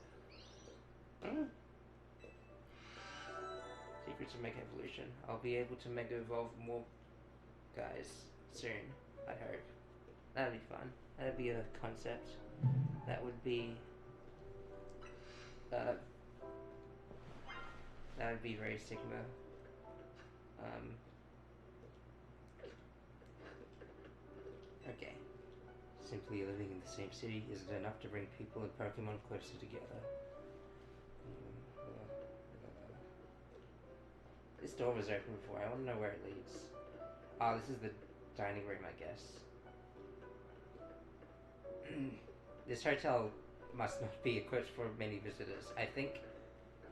Secrets of Mega Evolution. I'll be able to Mega Evolve more guys soon, I hope. That'd be fun. That'd be a concept. That would be very Sigma. Okay. Simply living in the same city isn't enough to bring people and Pokemon closer together. This door was open before. I want to know where it leads. Oh, this is the dining room, I guess. This hotel must not be equipped for many visitors. I think,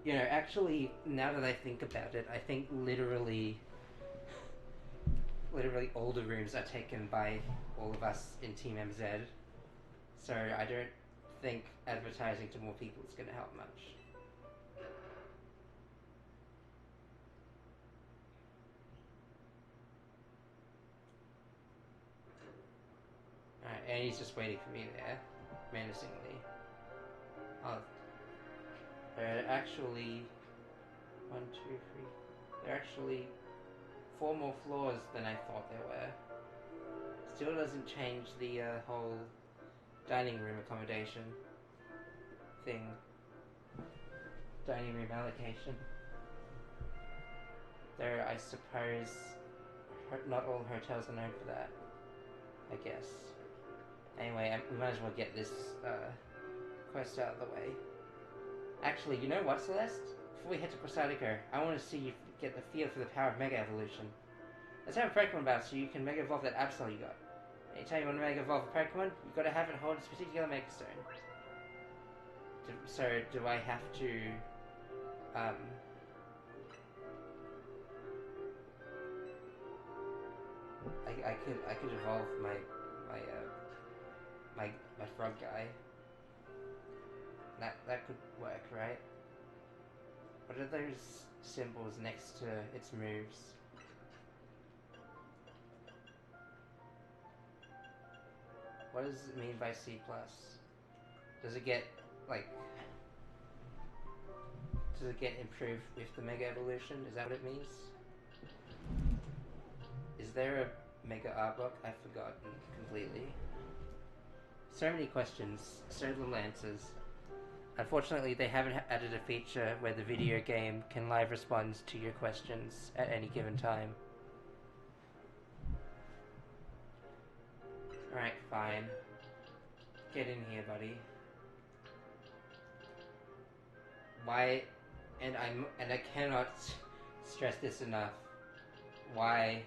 you know, actually, now that I think about it, I think literally all the rooms are taken by all of us in Team MZ. So I don't think advertising to more people is going to help much. and he's just waiting for me there, menacingly. Oh, there are actually 1, 2, 3. There are actually 4 more floors than I thought there were. Still doesn't change the whole dining room accommodation thing. Dining room allocation. There, I suppose, not all hotels are known for that. I guess. Anyway, we might as well get this quest out of the way. Actually, you know what, Celeste? Before we head to Prosadico, I want to see you get the feel for the power of Mega Evolution. Let's have a Pokemon battle so you can Mega Evolve that Absol you got. Anytime you want to Mega Evolve a Pokemon, you gotta have it hold its particular Mega Stone. So, do I have to, I could evolve my frog guy. That could work, right? What are those symbols next to its moves? What does it mean by C+? Does it get, like... Does it get improved with the Mega Evolution? Is that what it means? Is there a Mega art book? I've forgotten completely. So many questions, so little answers. Unfortunately, they haven't added a feature where the video game can live respond to your questions at any given time. Alright, fine. Get in here, buddy. Why, and I cannot stress this enough, why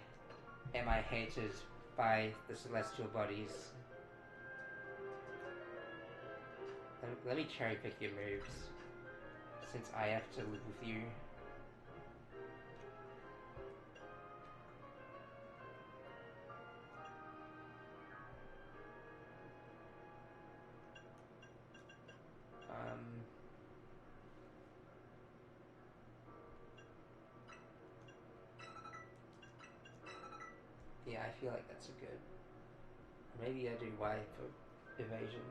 am I hated by the celestial bodies? Let me cherry pick your moves, since I have to live with you. Yeah, I feel like that's a good... Maybe I do Y for evasion.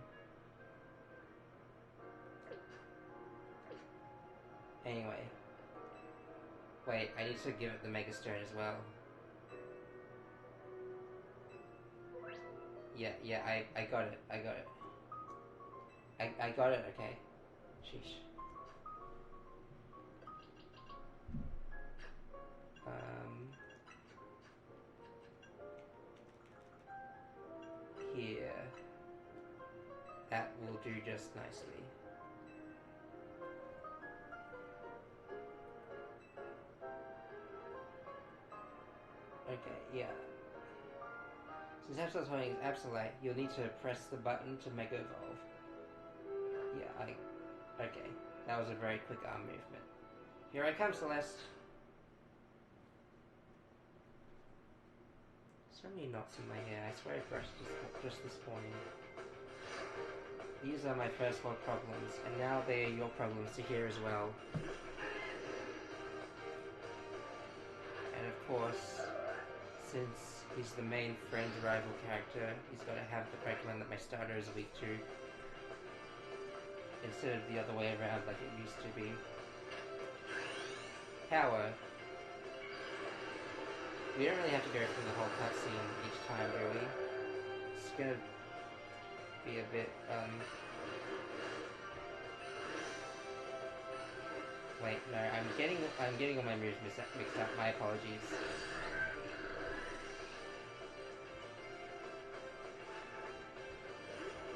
Anyway. Wait, I need to give it the Mega Stone as well. Yeah, I got it, I got it. I got it, okay. Sheesh. Here. That will do just nicely. Okay, yeah. Since Absol's holding Absolite, you'll need to press the button to Mega Evolve. Yeah, okay. That was a very quick arm movement. Here I come, Celeste. So many knots in my hair. I swear I brushed just this morning. These are my first world problems, and now they are your problems to hear as well. And of course, since he's the main friend rival character, he's got to have the Pokemon that my starter is weak to, instead of the other way around like it used to be. Power. We don't really have to go through the whole cutscene each time, do we? It's gonna be a bit, Wait, no, I'm getting all my moves mixed up. My apologies.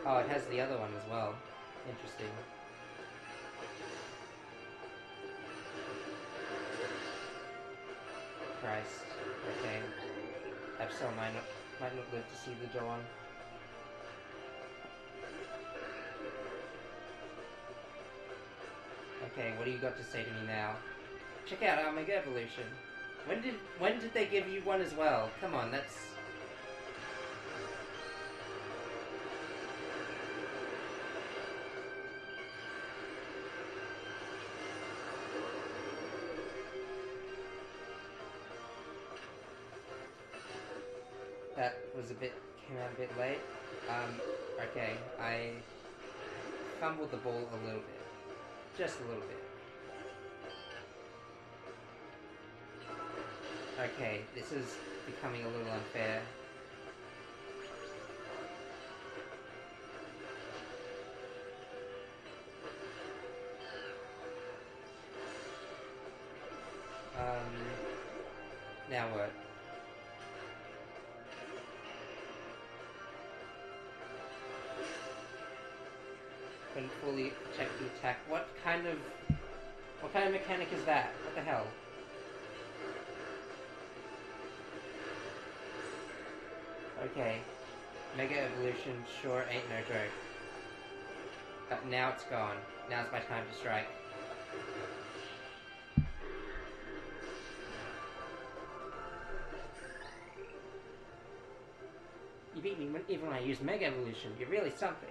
Oh, it has the other one as well. Interesting. Christ. Okay. Absol might not live to see the dawn. Okay, what do you got to say to me now? Check out our Mega Evolution. When did they give you one as well? Come on, that's... That was came out a bit late. Okay, I fumbled the ball a little bit. Just a little bit. Okay, this is becoming a little unfair. Now what? Couldn't fully check the attack. What kind of mechanic is that? What the hell? Okay. Mega Evolution sure ain't no joke. But now it's gone. Now's my time to strike. You beat me even when I used Mega Evolution. You're really something.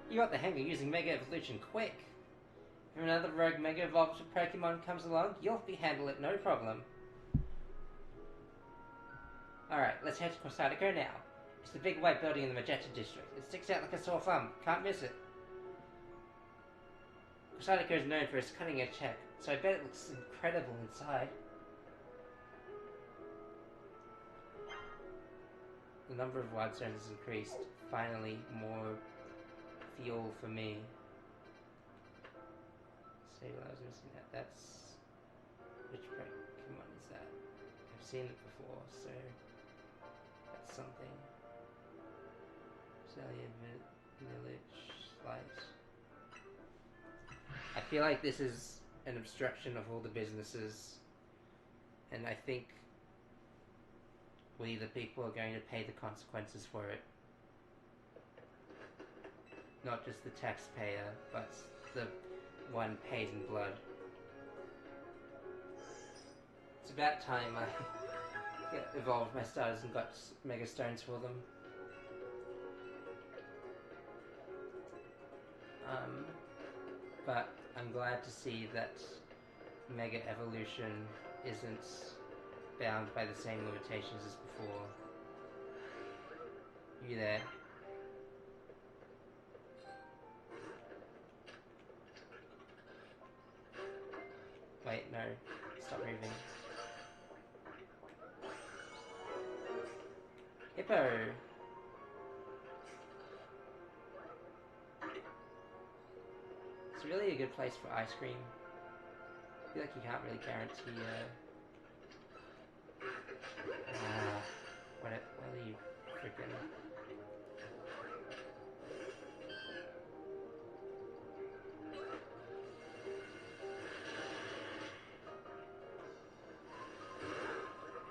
You got the hang of using Mega Evolution quick. If another rogue Mega Evolved Pokemon comes along, you'll handle it no problem. Alright, let's head to Corsatica now. It's the big white building in the Magenta district. It sticks out like a sore thumb. Can't miss it. Corsatica is known for its cutting-edge tech, so I bet it looks incredible inside. The number of wild stones has increased. Finally, more fuel for me. Say what I was missing that. That's... Which Pokemon is that? I've seen it before, so... That's something. Celia Village Slice. I feel like this is an obstruction of all the businesses, and I think we, the people, are going to pay the consequences for it. Not just the taxpayer, but the one paid in blood. It's about time I evolved my starters and got Mega Stones for them. But I'm glad to see that Mega Evolution isn't bound by the same limitations as before. You there? Wait, no. Stop moving. Hippo! It's really a good place for ice cream. I feel like you can't really guarantee, what are you freaking...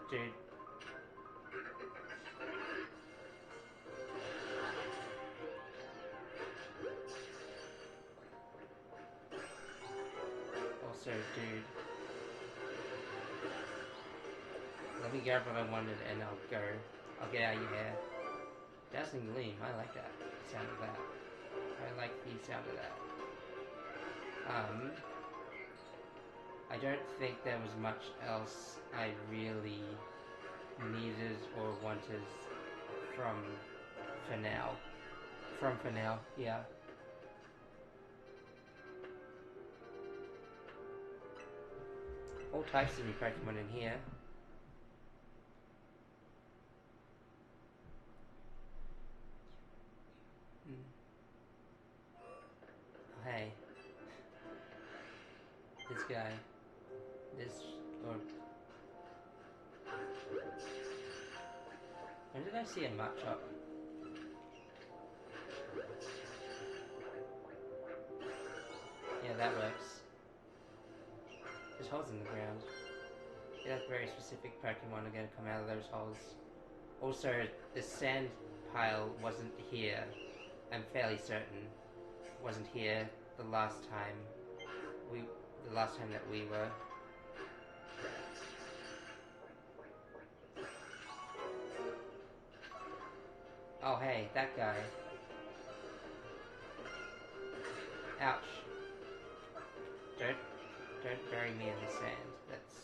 Dude. Also, dude. Let me grab what I wanted and I'll go. I'll get out of your hair. Dazzling Gleam, I like that. The sound of that. I like the sound of that. I don't think there was much else I really needed or wanted from Finale. From Finale, yeah. All types of new Pokemon in here. Oh, hey. This guy. Or... When did I see a Machop? Yeah, that works. There's holes in the ground. Yeah, very specific Pokemon are going to come out of those holes. Also, the sand pile wasn't here. I'm fairly certain. Wasn't here the last time that we were. Oh hey, that guy. Ouch. Don't bury me in the sand. That's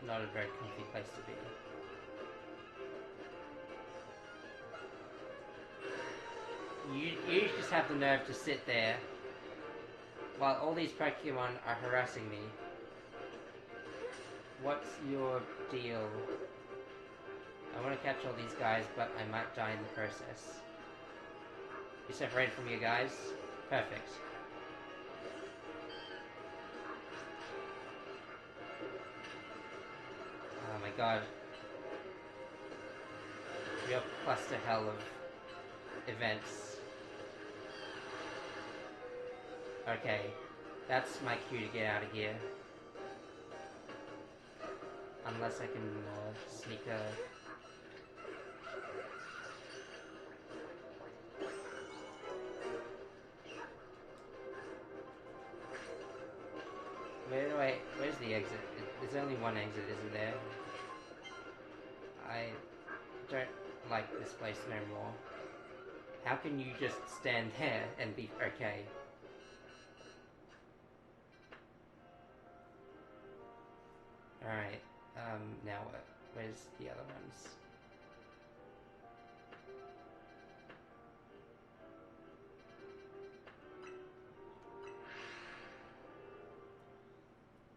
not a very comfy place to be. You just have the nerve to sit there while all these Pokemon are harassing me. What's your deal? I want to catch all these guys, but I might die in the process. You separated from your guys? Perfect. Oh my god. Real cluster hell of events. Okay, that's my cue to get out of here. Unless I can sneak a... Where's the exit? There's only one exit, isn't there? I don't like this place no more. How can you just stand there and be okay? Alright, now what? Where's the other ones?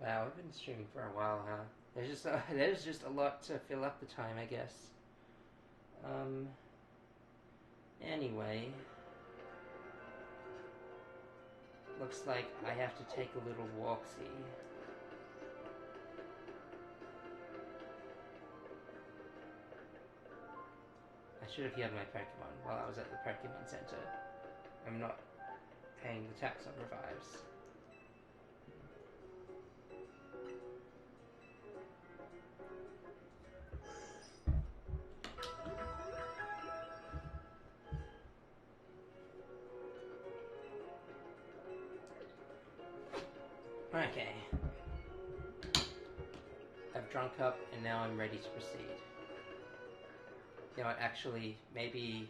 Wow, I've been streaming for a while, huh? There's just a lot to fill up the time, I guess. Anyway, looks like I have to take a little walk-see. I should have healed my Pokemon while I was at the Pokemon Center. I'm not paying the tax on revives. Okay. I've drunk up and now I'm ready to proceed. You know what, actually, maybe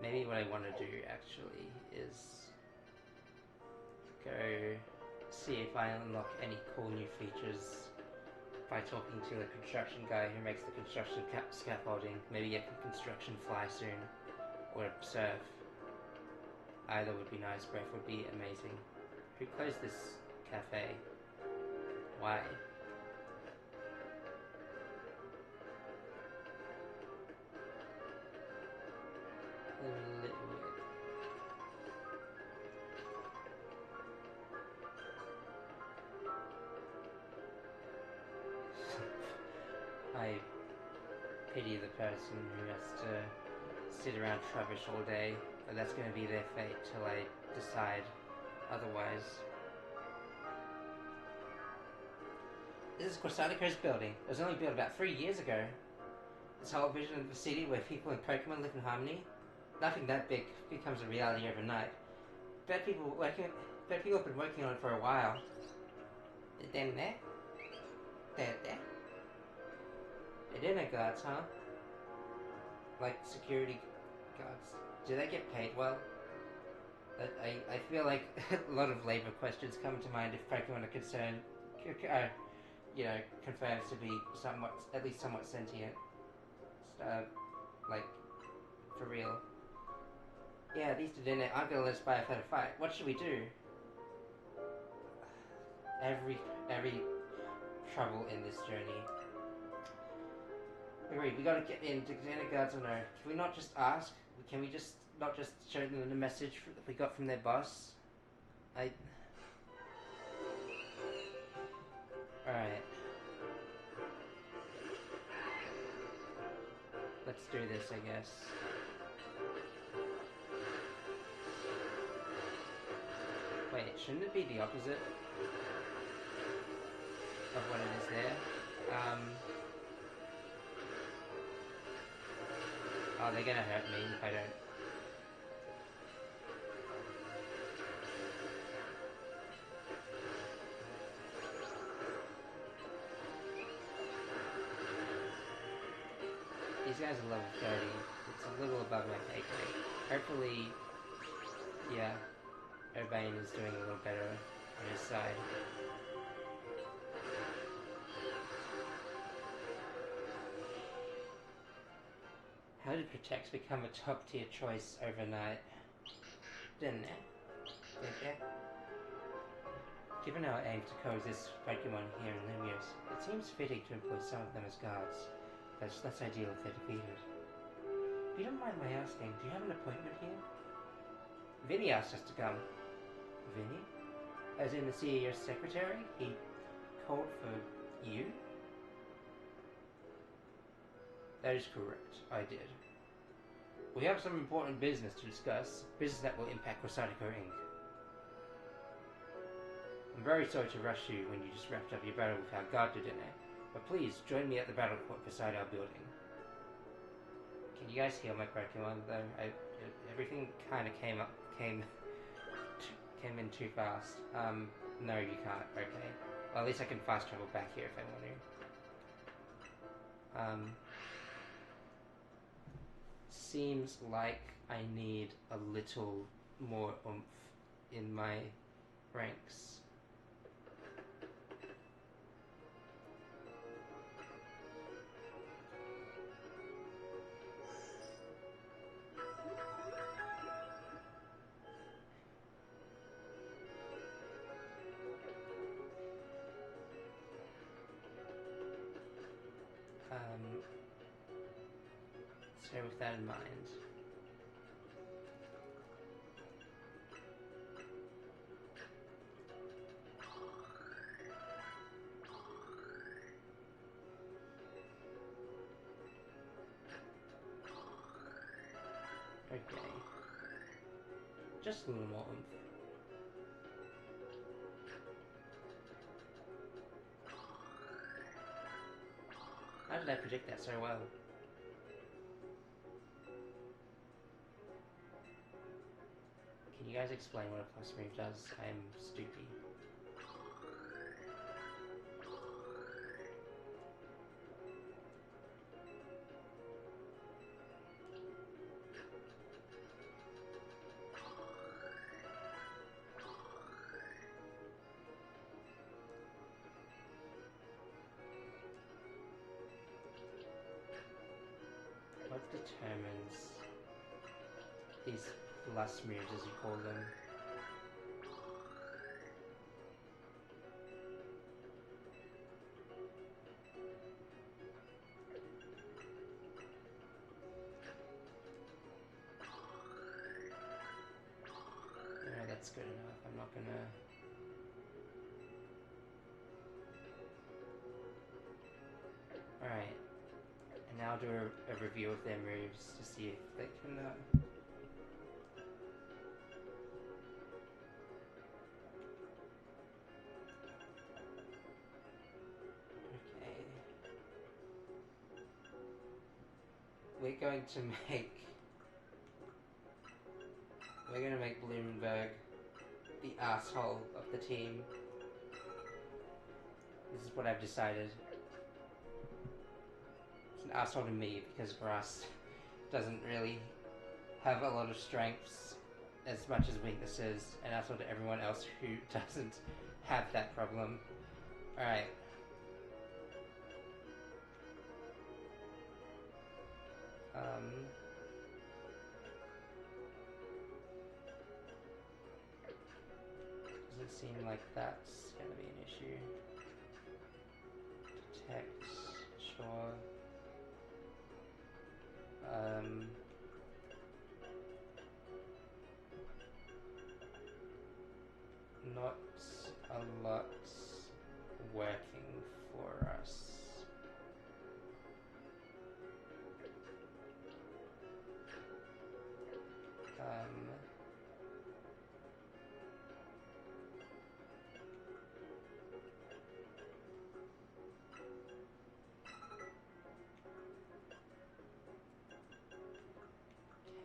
what I want to do actually is go see if I unlock any cool new features by talking to the construction guy who makes the construction scaffolding. Maybe get the construction fly soon, or surf. Either would be nice, both would be amazing. Who closed this cafe? Why? A little weird. I pity the person who has to sit around rubbish all day, but that's going to be their fate till I decide otherwise. This is Corsadico's building. It was only built about 3 years ago. This whole vision of the city where people and Pokemon live in harmony. Nothing that big becomes a reality overnight. Bet people have been working on it for a while. They're there? They're there? They're dinner guards, huh? Like security guards. Do they get paid well? I feel like a lot of labor questions come to mind if Pokemon are concerned, confirmed to be at least somewhat sentient. Like, for real. Yeah, these Dedenne aren't gonna let us buy a fair fight. What should we do? Every trouble in this journey. Agreed, we gotta get in. Dedenne guards will know. Can we not just ask? Can we just not just show them the message that we got from their boss? Alright. Let's do this, I guess. Wait, shouldn't it be the opposite of what it is there? Oh, they're gonna hurt me if I don't. These guys are level 30. It's a little above my pay grade. Hopefully, yeah, Urbane is doing a little better on his side. How did Protect become a top tier choice overnight? Didn't it? Did it? Given our aim to coexist with Pokemon here in Lumios, it seems fitting to employ some of them as guards. That's less ideal if they're defeated. If you don't mind my asking, do you have an appointment here? Vinny asked us to come. Vinny? As in the CEO's secretary? He called for you? That is correct, I did. We have some important business to discuss, business that will impact Cosatico Inc. I'm very sorry to rush you when you just wrapped up your battle with our guard today, but please join me at the battle court beside our building. Can you guys heal my Pokemon though? Everything kind of came in too fast. No, you can't. Okay. Well, at least I can fast travel back here if I want to. Seems like I need a little more oomph in my ranks. So with that in mind, okay, just a little more oomph. How did I predict that so well? Can you guys explain what a plus move does? I am stupid. What determines these plus moves, as you call them? No, that's good enough. I'm not gonna... Alright. And now I'll do a review of their moves to see if they can... We're going to make Bloomberg the asshole of the team. This is what I've decided. It's an asshole to me because Grass doesn't really have a lot of strengths as much as weaknesses, and asshole to everyone else who doesn't have that problem. Alright. Doesn't seem like that's gonna be an issue. Detect, sure. Not a lot working for us.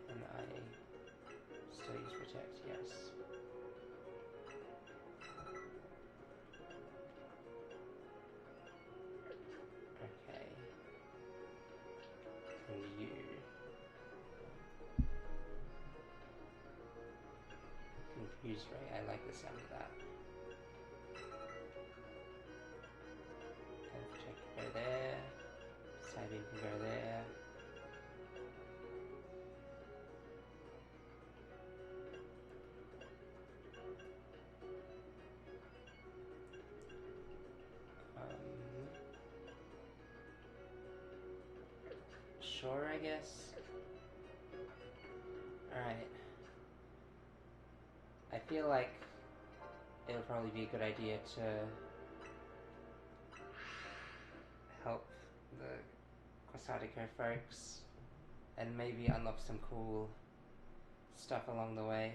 Can I still use Protect? Yes. Okay. And you. Confuse Ray. I like the sound of that. And Protect can go there. Siding can go there. sure, I guess. Alright. I feel like it'll probably be a good idea to help the Quasadico folks and maybe unlock some cool stuff along the way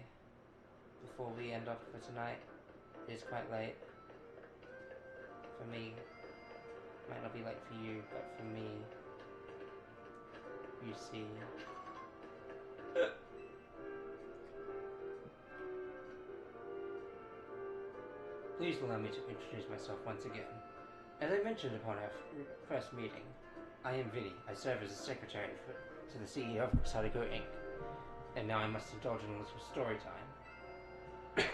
before we end off for tonight. It is quite late. For me, might not be late for you, but for me, you see. Please allow me to introduce myself once again. As I mentioned upon our first meeting, I am Vinny. I serve as a secretary to the CEO of Sadako Inc. And now I must indulge in a little story time.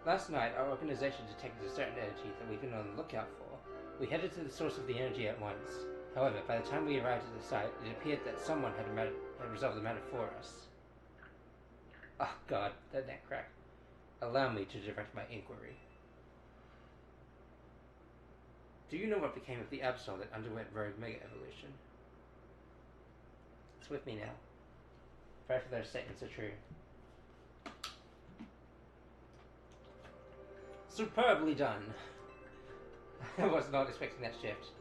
Last night, our organization detected a certain entity that we've been on the lookout for. We headed to the source of the energy at once. However, by the time we arrived at the site, it appeared that someone had resolved the matter for us. Oh god, that neck crack. Allow me to direct my inquiry. Do you know what became of the Absol that underwent rogue mega evolution? It's with me now. Pray for those statements are true. Superbly done. I was not expecting that shift.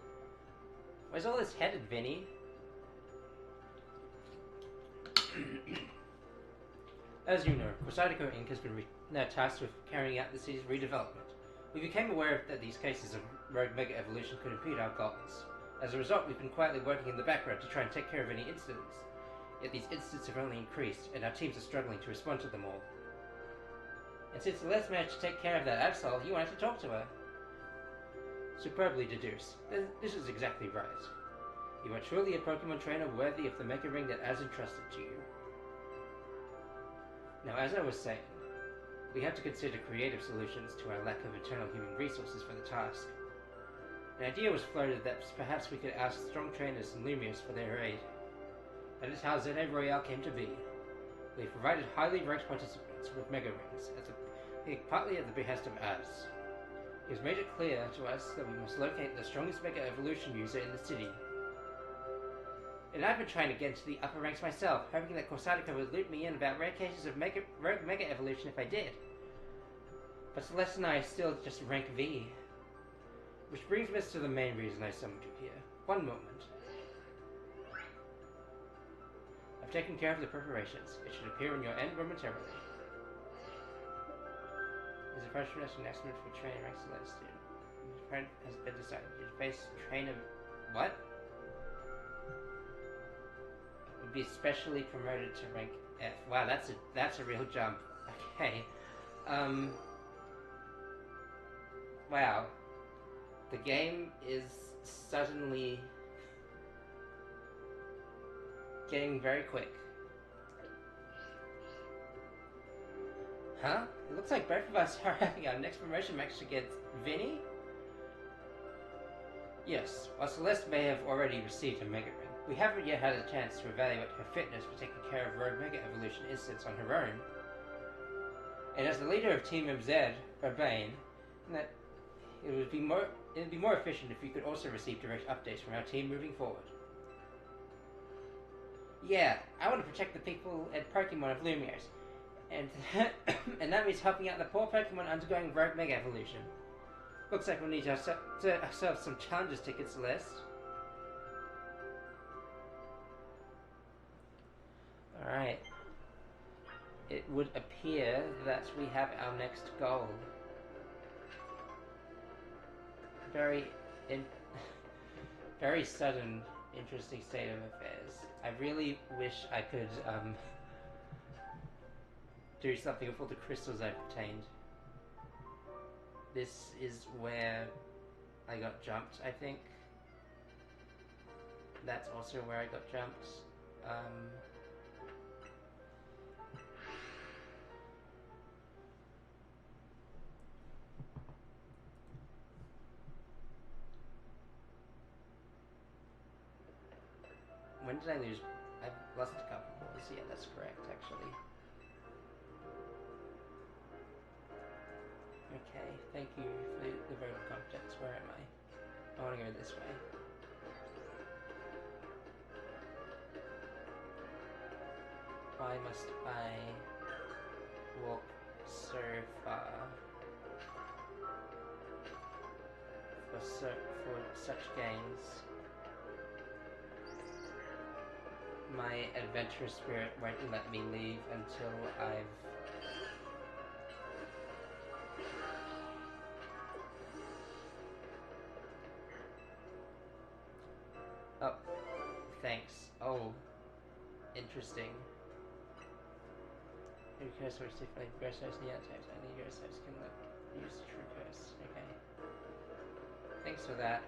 Where's all this headed, Vinny? As you know, Quasadico Inc. has been now tasked with carrying out the city's redevelopment. We became aware that these cases of rogue mega evolution could impede our goals. As a result, we've been quietly working in the background to try and take care of any incidents. Yet these incidents have only increased, and our teams are struggling to respond to them all. And since Celeste managed to take care of that Absol, you wanted to talk to her. Superbly deduced. This is exactly right. You are truly a Pokemon trainer worthy of the Mega Ring that Az entrusted to you. Now, as I was saying, we have to consider creative solutions to our lack of internal human resources for the task. An idea was floated that perhaps we could ask strong trainers and Lumias for their aid. That is how Zene Royale came to be. We provided highly ranked participants with Mega Rings, partly at the behest of Az. He has made it clear to us that we must locate the strongest Mega Evolution user in the city. And I've been trying to get into the upper ranks myself, hoping that Quasadico would loop me in about rare cases of rogue Mega Evolution if I did. But Celeste and I are still just rank V. Which brings us to the main reason I summoned you here. One moment. I've taken care of the preparations. It should appear on your end momentarily. There's a fresh announcement for trainer rank Celeste. Your friend has been decided. Your face trainer... What? Would be specially promoted to rank F. Wow, that's a real jump. Okay. Wow. The game is suddenly getting very quick. Huh? It looks like both of us are having our next promotion match against Vinny? Yes, while Celeste may have already received a Mega Ring, we haven't yet had a chance to evaluate her fitness for taking care of rogue Mega Evolution incidents on her own. And as the leader of Team MZ, Urbane, that it would be more efficient if you could also receive direct updates from our team moving forward. Yeah, I want to protect the people and Pokemon of Lumios, and and that means helping out the poor Pokemon undergoing rogue Mega Evolution. Looks like we'll need ourselves some challenges tickets, Celeste. Alright. It would appear that we have our next goal. Very sudden, interesting state of affairs. I really wish I could do something with all the crystals I've obtained. This is where I got jumped, I think. That's also where I got jumped. When did I lose? I've lost a couple balls. Yeah, that's correct, actually. Okay, thank you for the vote of confidence. Where am I? I want to go this way. Why must I walk so far for such gains? My adventurous spirit won't let me leave until I've oh, thanks. Oh, interesting. New curse works differently. Ghost types need types. Only ghost types can use true curse. Okay. Thanks for that.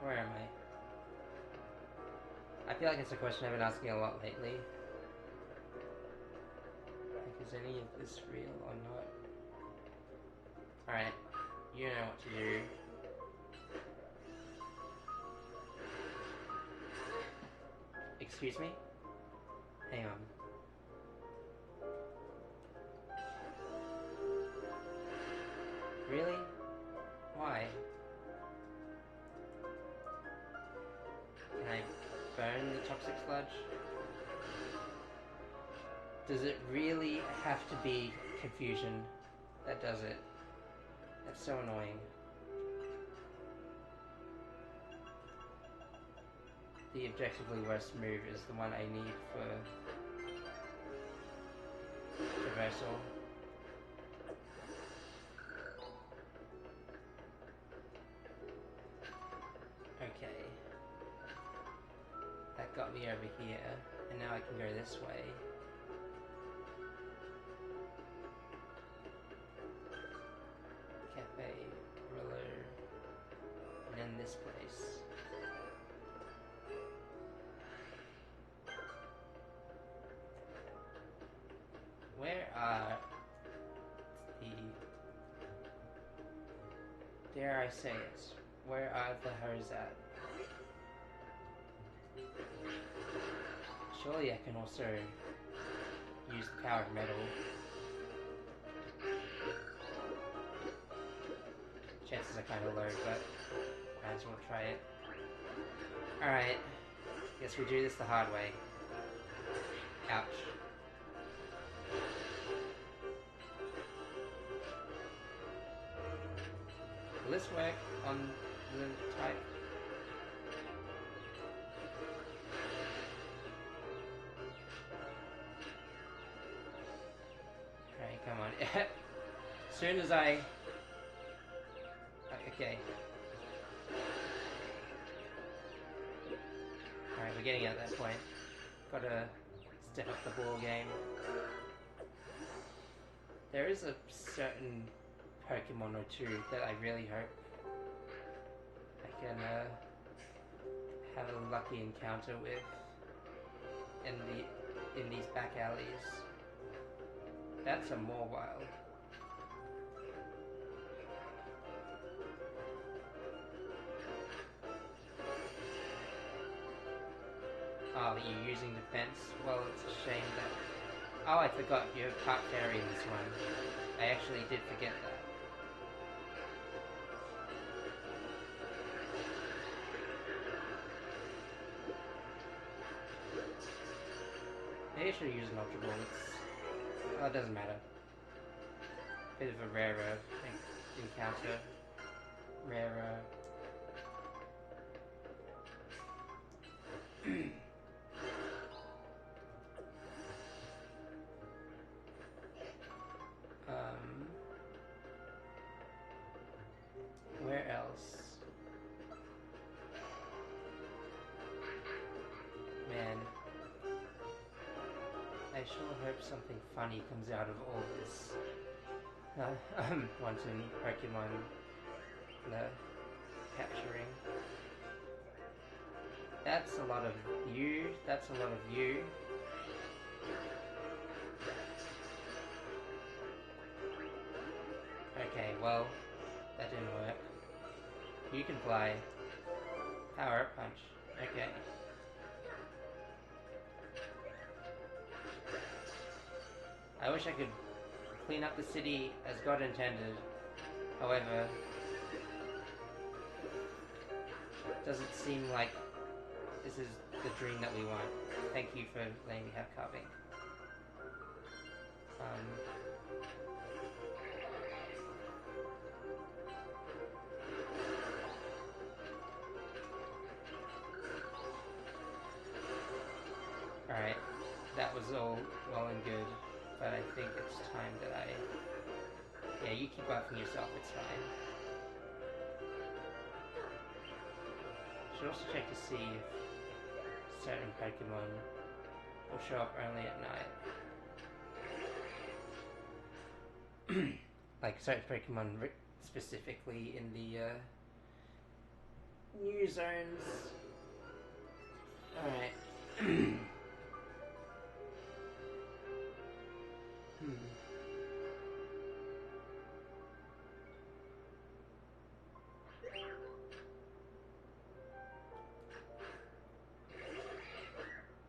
Where am I? I feel like it's a question I've been asking a lot lately. Like, is any of this real or not? Alright, you know what to do. Excuse me? Hang on. Really? Why? Can I burn the toxic sludge? Does it really have to be confusion that does it? That's so annoying. The objectively worst move is the one I need for traversal. Okay. That got me over here, and now I can go this way. Cafe, Rillo, and then this place. Where are the... Dare I say it? Where are the hoes at? Surely I can also use the power of metal. Chances are kind of low, but might as well try it. Alright, guess we do this the hard way. Ouch. Will this work on the type? Alright, come on. As soon as I... Okay. Alright, we're getting at that point. Gotta step up the ball game. There is a certain Pokemon or two that I really hope I can have a lucky encounter with in these back alleys. That's a Mawile. Oh, you're using defense? Well, it's a shame that... Oh, I forgot, you have part fairy in this one. I actually did forget that. Maybe I should use an Ultra Ball. Oh, it doesn't matter. Bit of a rarer encounter. Rarer. Where else? Man. I sure hope something funny comes out of all this. Wanton Pokemon capturing. That's a lot of you. That's a lot of you. Okay, well, that didn't work. You can fly. Power up punch. Okay. I wish I could clean up the city as God intended. However, doesn't seem like this is the dream that we want. Thank you for letting me have carving. Alright, that was all well and good, but I think it's time that I... Yeah, you keep buffing yourself, it's fine. Should also check to see if certain Pokemon will show up only at night. Like certain Pokemon specifically in the new zones. Alright.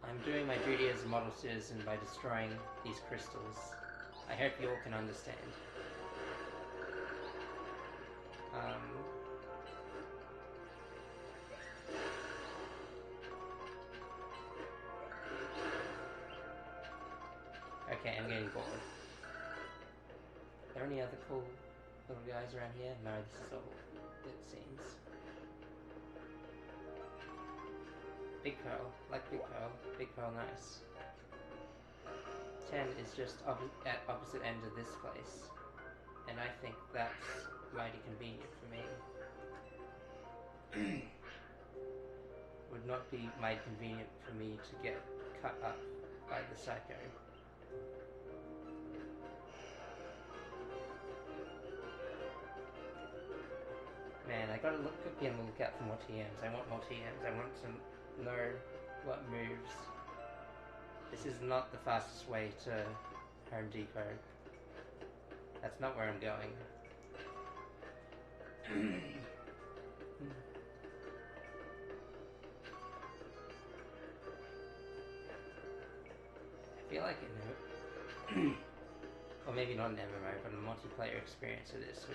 I'm doing my duty as a model citizen by destroying these crystals. I hope you all can understand. Okay, I'm getting bored. Are there any other cool little guys around here? No, this is all it seems. Big Pearl, like Big Pearl. Big Pearl, nice. 10 is just at opposite end of this place. And I think that's mighty convenient for me. Would not be mighty convenient for me to get cut up by the Psycho. Man, I gotta be on the lookout for more TMs. I want more TMs. I want to know what moves. This is not the fastest way to Home Depot. That's not where I'm going. I feel like in or maybe not an MMO, but a multiplayer experience of this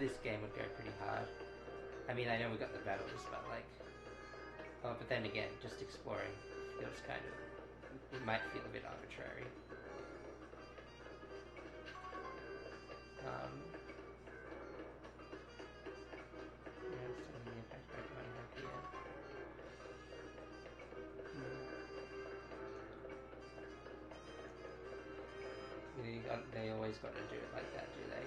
this game would go pretty hard. I mean, I know we got the battles, but like, oh, but then again, just exploring feels kind of, it might feel a bit arbitrary. They always got to do it like that, do they?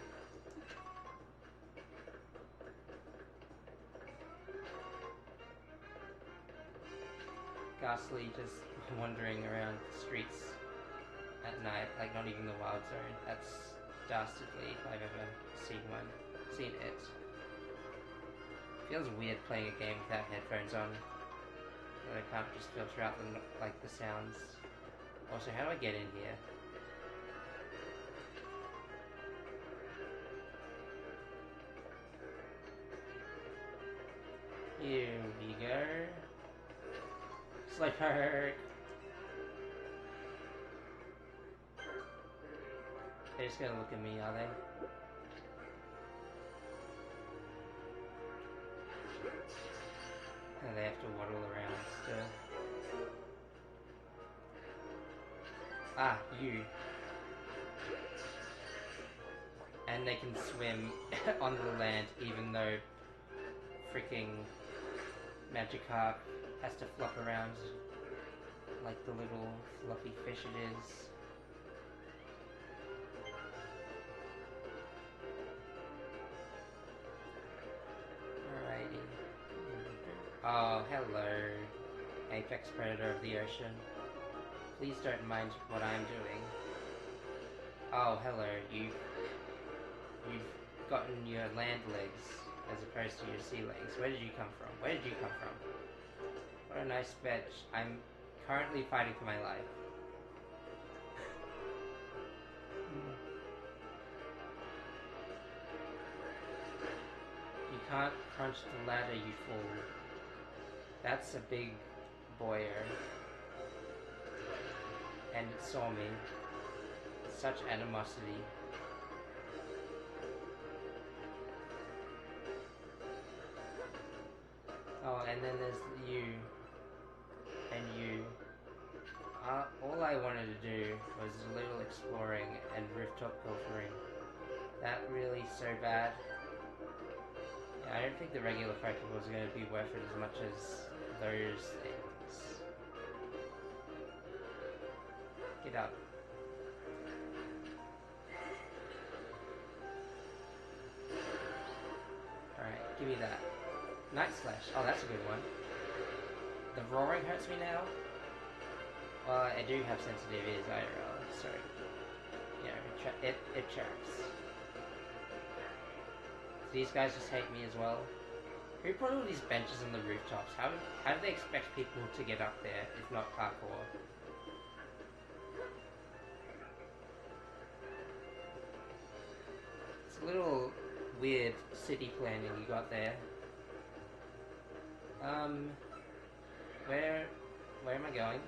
Ghastly just wandering around the streets at night, like not even the wild zone. That's dastardly if I've ever seen it. Feels weird playing a game without headphones on. That I can't just filter out the sounds. Also, how do I get in here? Here we go. Slipper. They're just gonna look at me, are they? And they have to waddle around still. Ah, you. And they can swim on the land even though freaking Magikarp has to flop around like the little fluffy fish it is. Alrighty. Oh, hello, Apex Predator of the Ocean. Please don't mind what I'm doing. Oh, hello, you've gotten your land legs as opposed to your sea legs. Where did you come from? Where did you come from? What a nice bench. I'm currently fighting for my life. You can't crunch the ladder, you fool. That's a big boyer. And it saw me. Such animosity. Oh, and then there's you. I wanted to do was a little exploring and rooftop golfing. That really so bad. Yeah, I don't think the regular Pokeballs are going to be worth it as much as those things. Get up. Alright, give me that. Night Slash. Oh, that's a good one. The roaring hurts me now. Well, I do have sensitive ears IRL, so you know, it tracks. These guys just hate me as well. Who put all these benches on the rooftops? How do they expect people to get up there if not parkour? It's a little weird city planning you got there. Where am I going?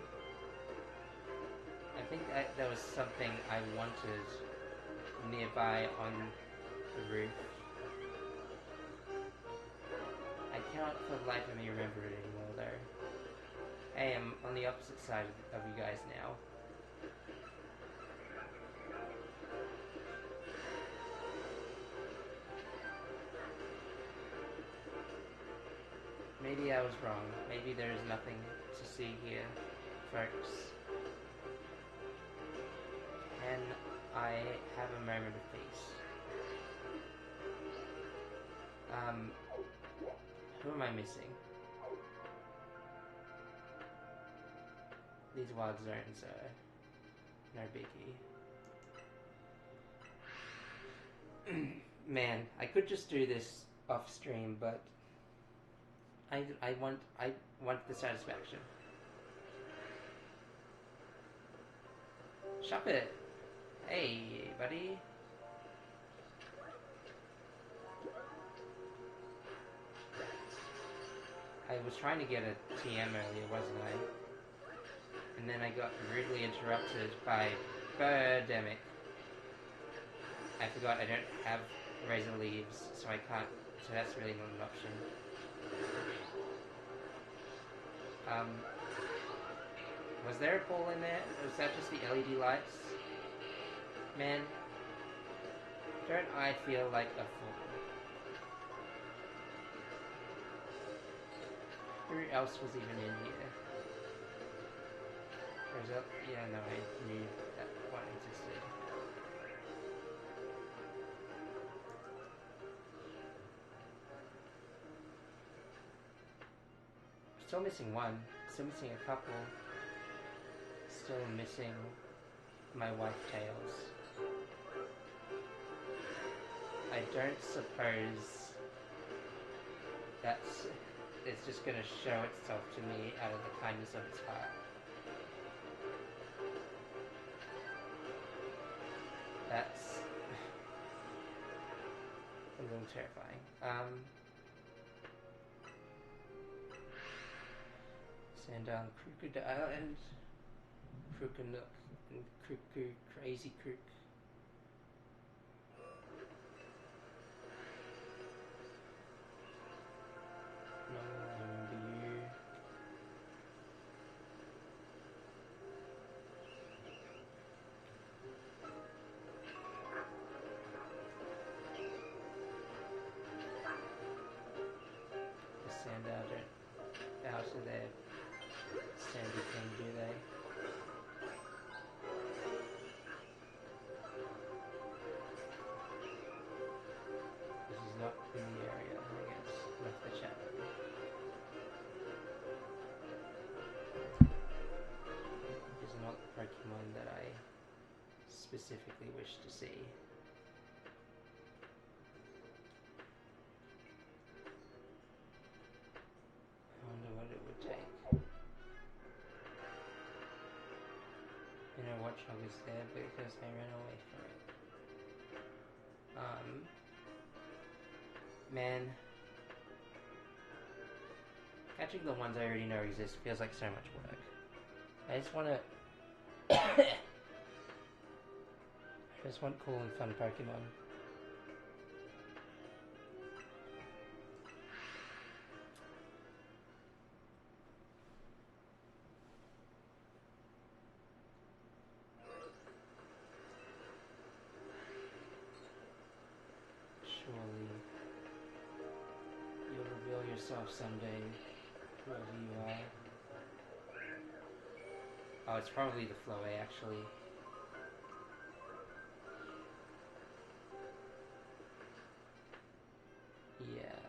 I think there was something I wanted nearby on the roof. I cannot for the life of me remember it anymore though. Hey, I'm on the opposite side of you guys now. Maybe I was wrong. Maybe there is nothing to see here, folks. Can I have a moment of peace? Who am I missing? These wild zones are no biggie. Man, I could just do this off stream, but I want the satisfaction. Shop it. Hey, buddy. I was trying to get a TM earlier, wasn't I? And then I got rudely interrupted by Birdemic. I forgot I don't have razor leaves, so I can't. So that's really not an option. Was there a pole in there? Or was that just the LED lights? Man, don't I feel like a fool? Who else was even in here? There's a... yeah, no, I knew that one existed. Still missing one. Still missing a couple. Still missing my wife tails. I don't suppose that's... it's just gonna show itself to me out of the kindness of its heart. That's a little terrifying. Send down Crocodile and Crookanook and Cuckoo Crazy Crook. No, I remember you. The sand out of their sandy thing, do they? This is not in the area, I guess. Left the chat. Is not the Pokemon that I specifically wish to see. I wonder what it would take. You know, Watchog is there because they ran away from it. Man, catching the ones I already know exist feels like so much work. I just want to... I just want cool and fun Pokemon. off someday, whoever you are. Oh, it's probably the Flowey, actually. Yeah.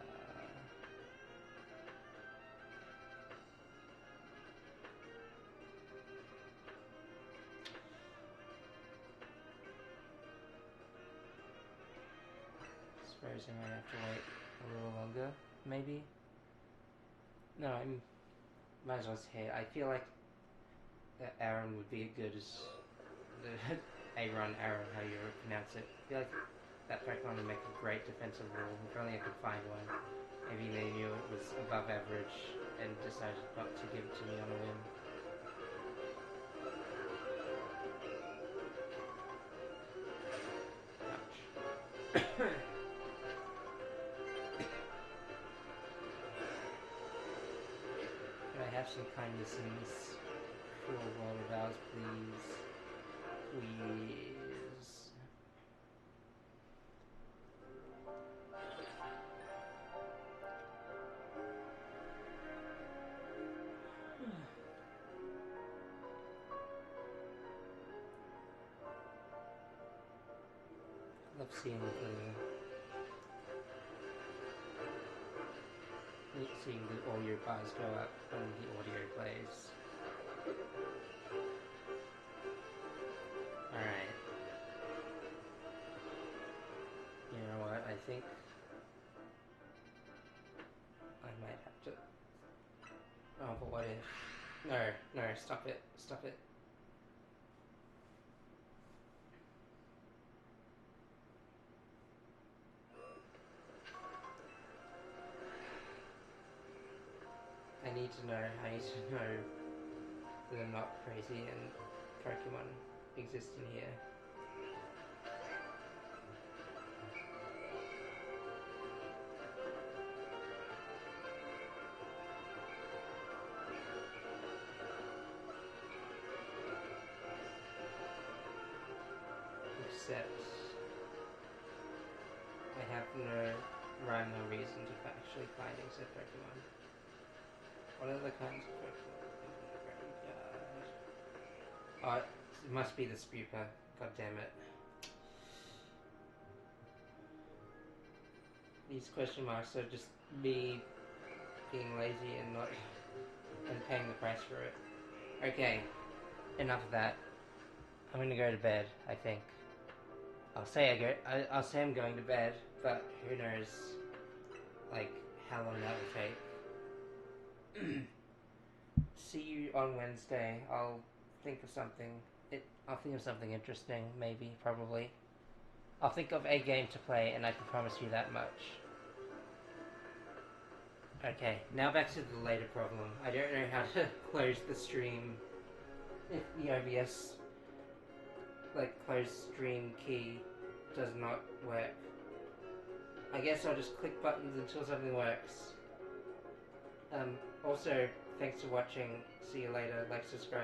Suppose I might have to wait a little longer, maybe? No, might as well say it. I feel like Aaron would be good as the Aaron, how you pronounce it. I feel like that Pokemon would make a great defensive role. If only I could find one. Maybe they knew it was above average and decided not to give it to me on a whim. Ouch. Can I have some kindness in this cruel world of ours, please? Please. Love seeing the audio bars go up when the audio plays. Alright. You know what, I think I might have to... Oh, but what if... No, stop it. I need to know that I'm not crazy and Pokemon exist in here. Except I have no rhyme or reason to actually finding said Pokemon. What other kinds of Pokemon in the graveyard? Oh, it must be the Spupa. God damn it. These question marks are just me being lazy and paying the price for it. Okay, enough of that. I'm gonna go to bed, I think. I'll say I'm going to bed, but who knows, like, how long that will take. See you on Wednesday. I'll think of something. I'll think of something interesting, maybe, probably. I'll think of a game to play, and I can promise you that much. Okay, now back to the later problem. I don't know how to close the stream if the OBS, close stream key does not work. I guess I'll just click buttons until something works. Also, thanks for watching. See you later. Like, subscribe.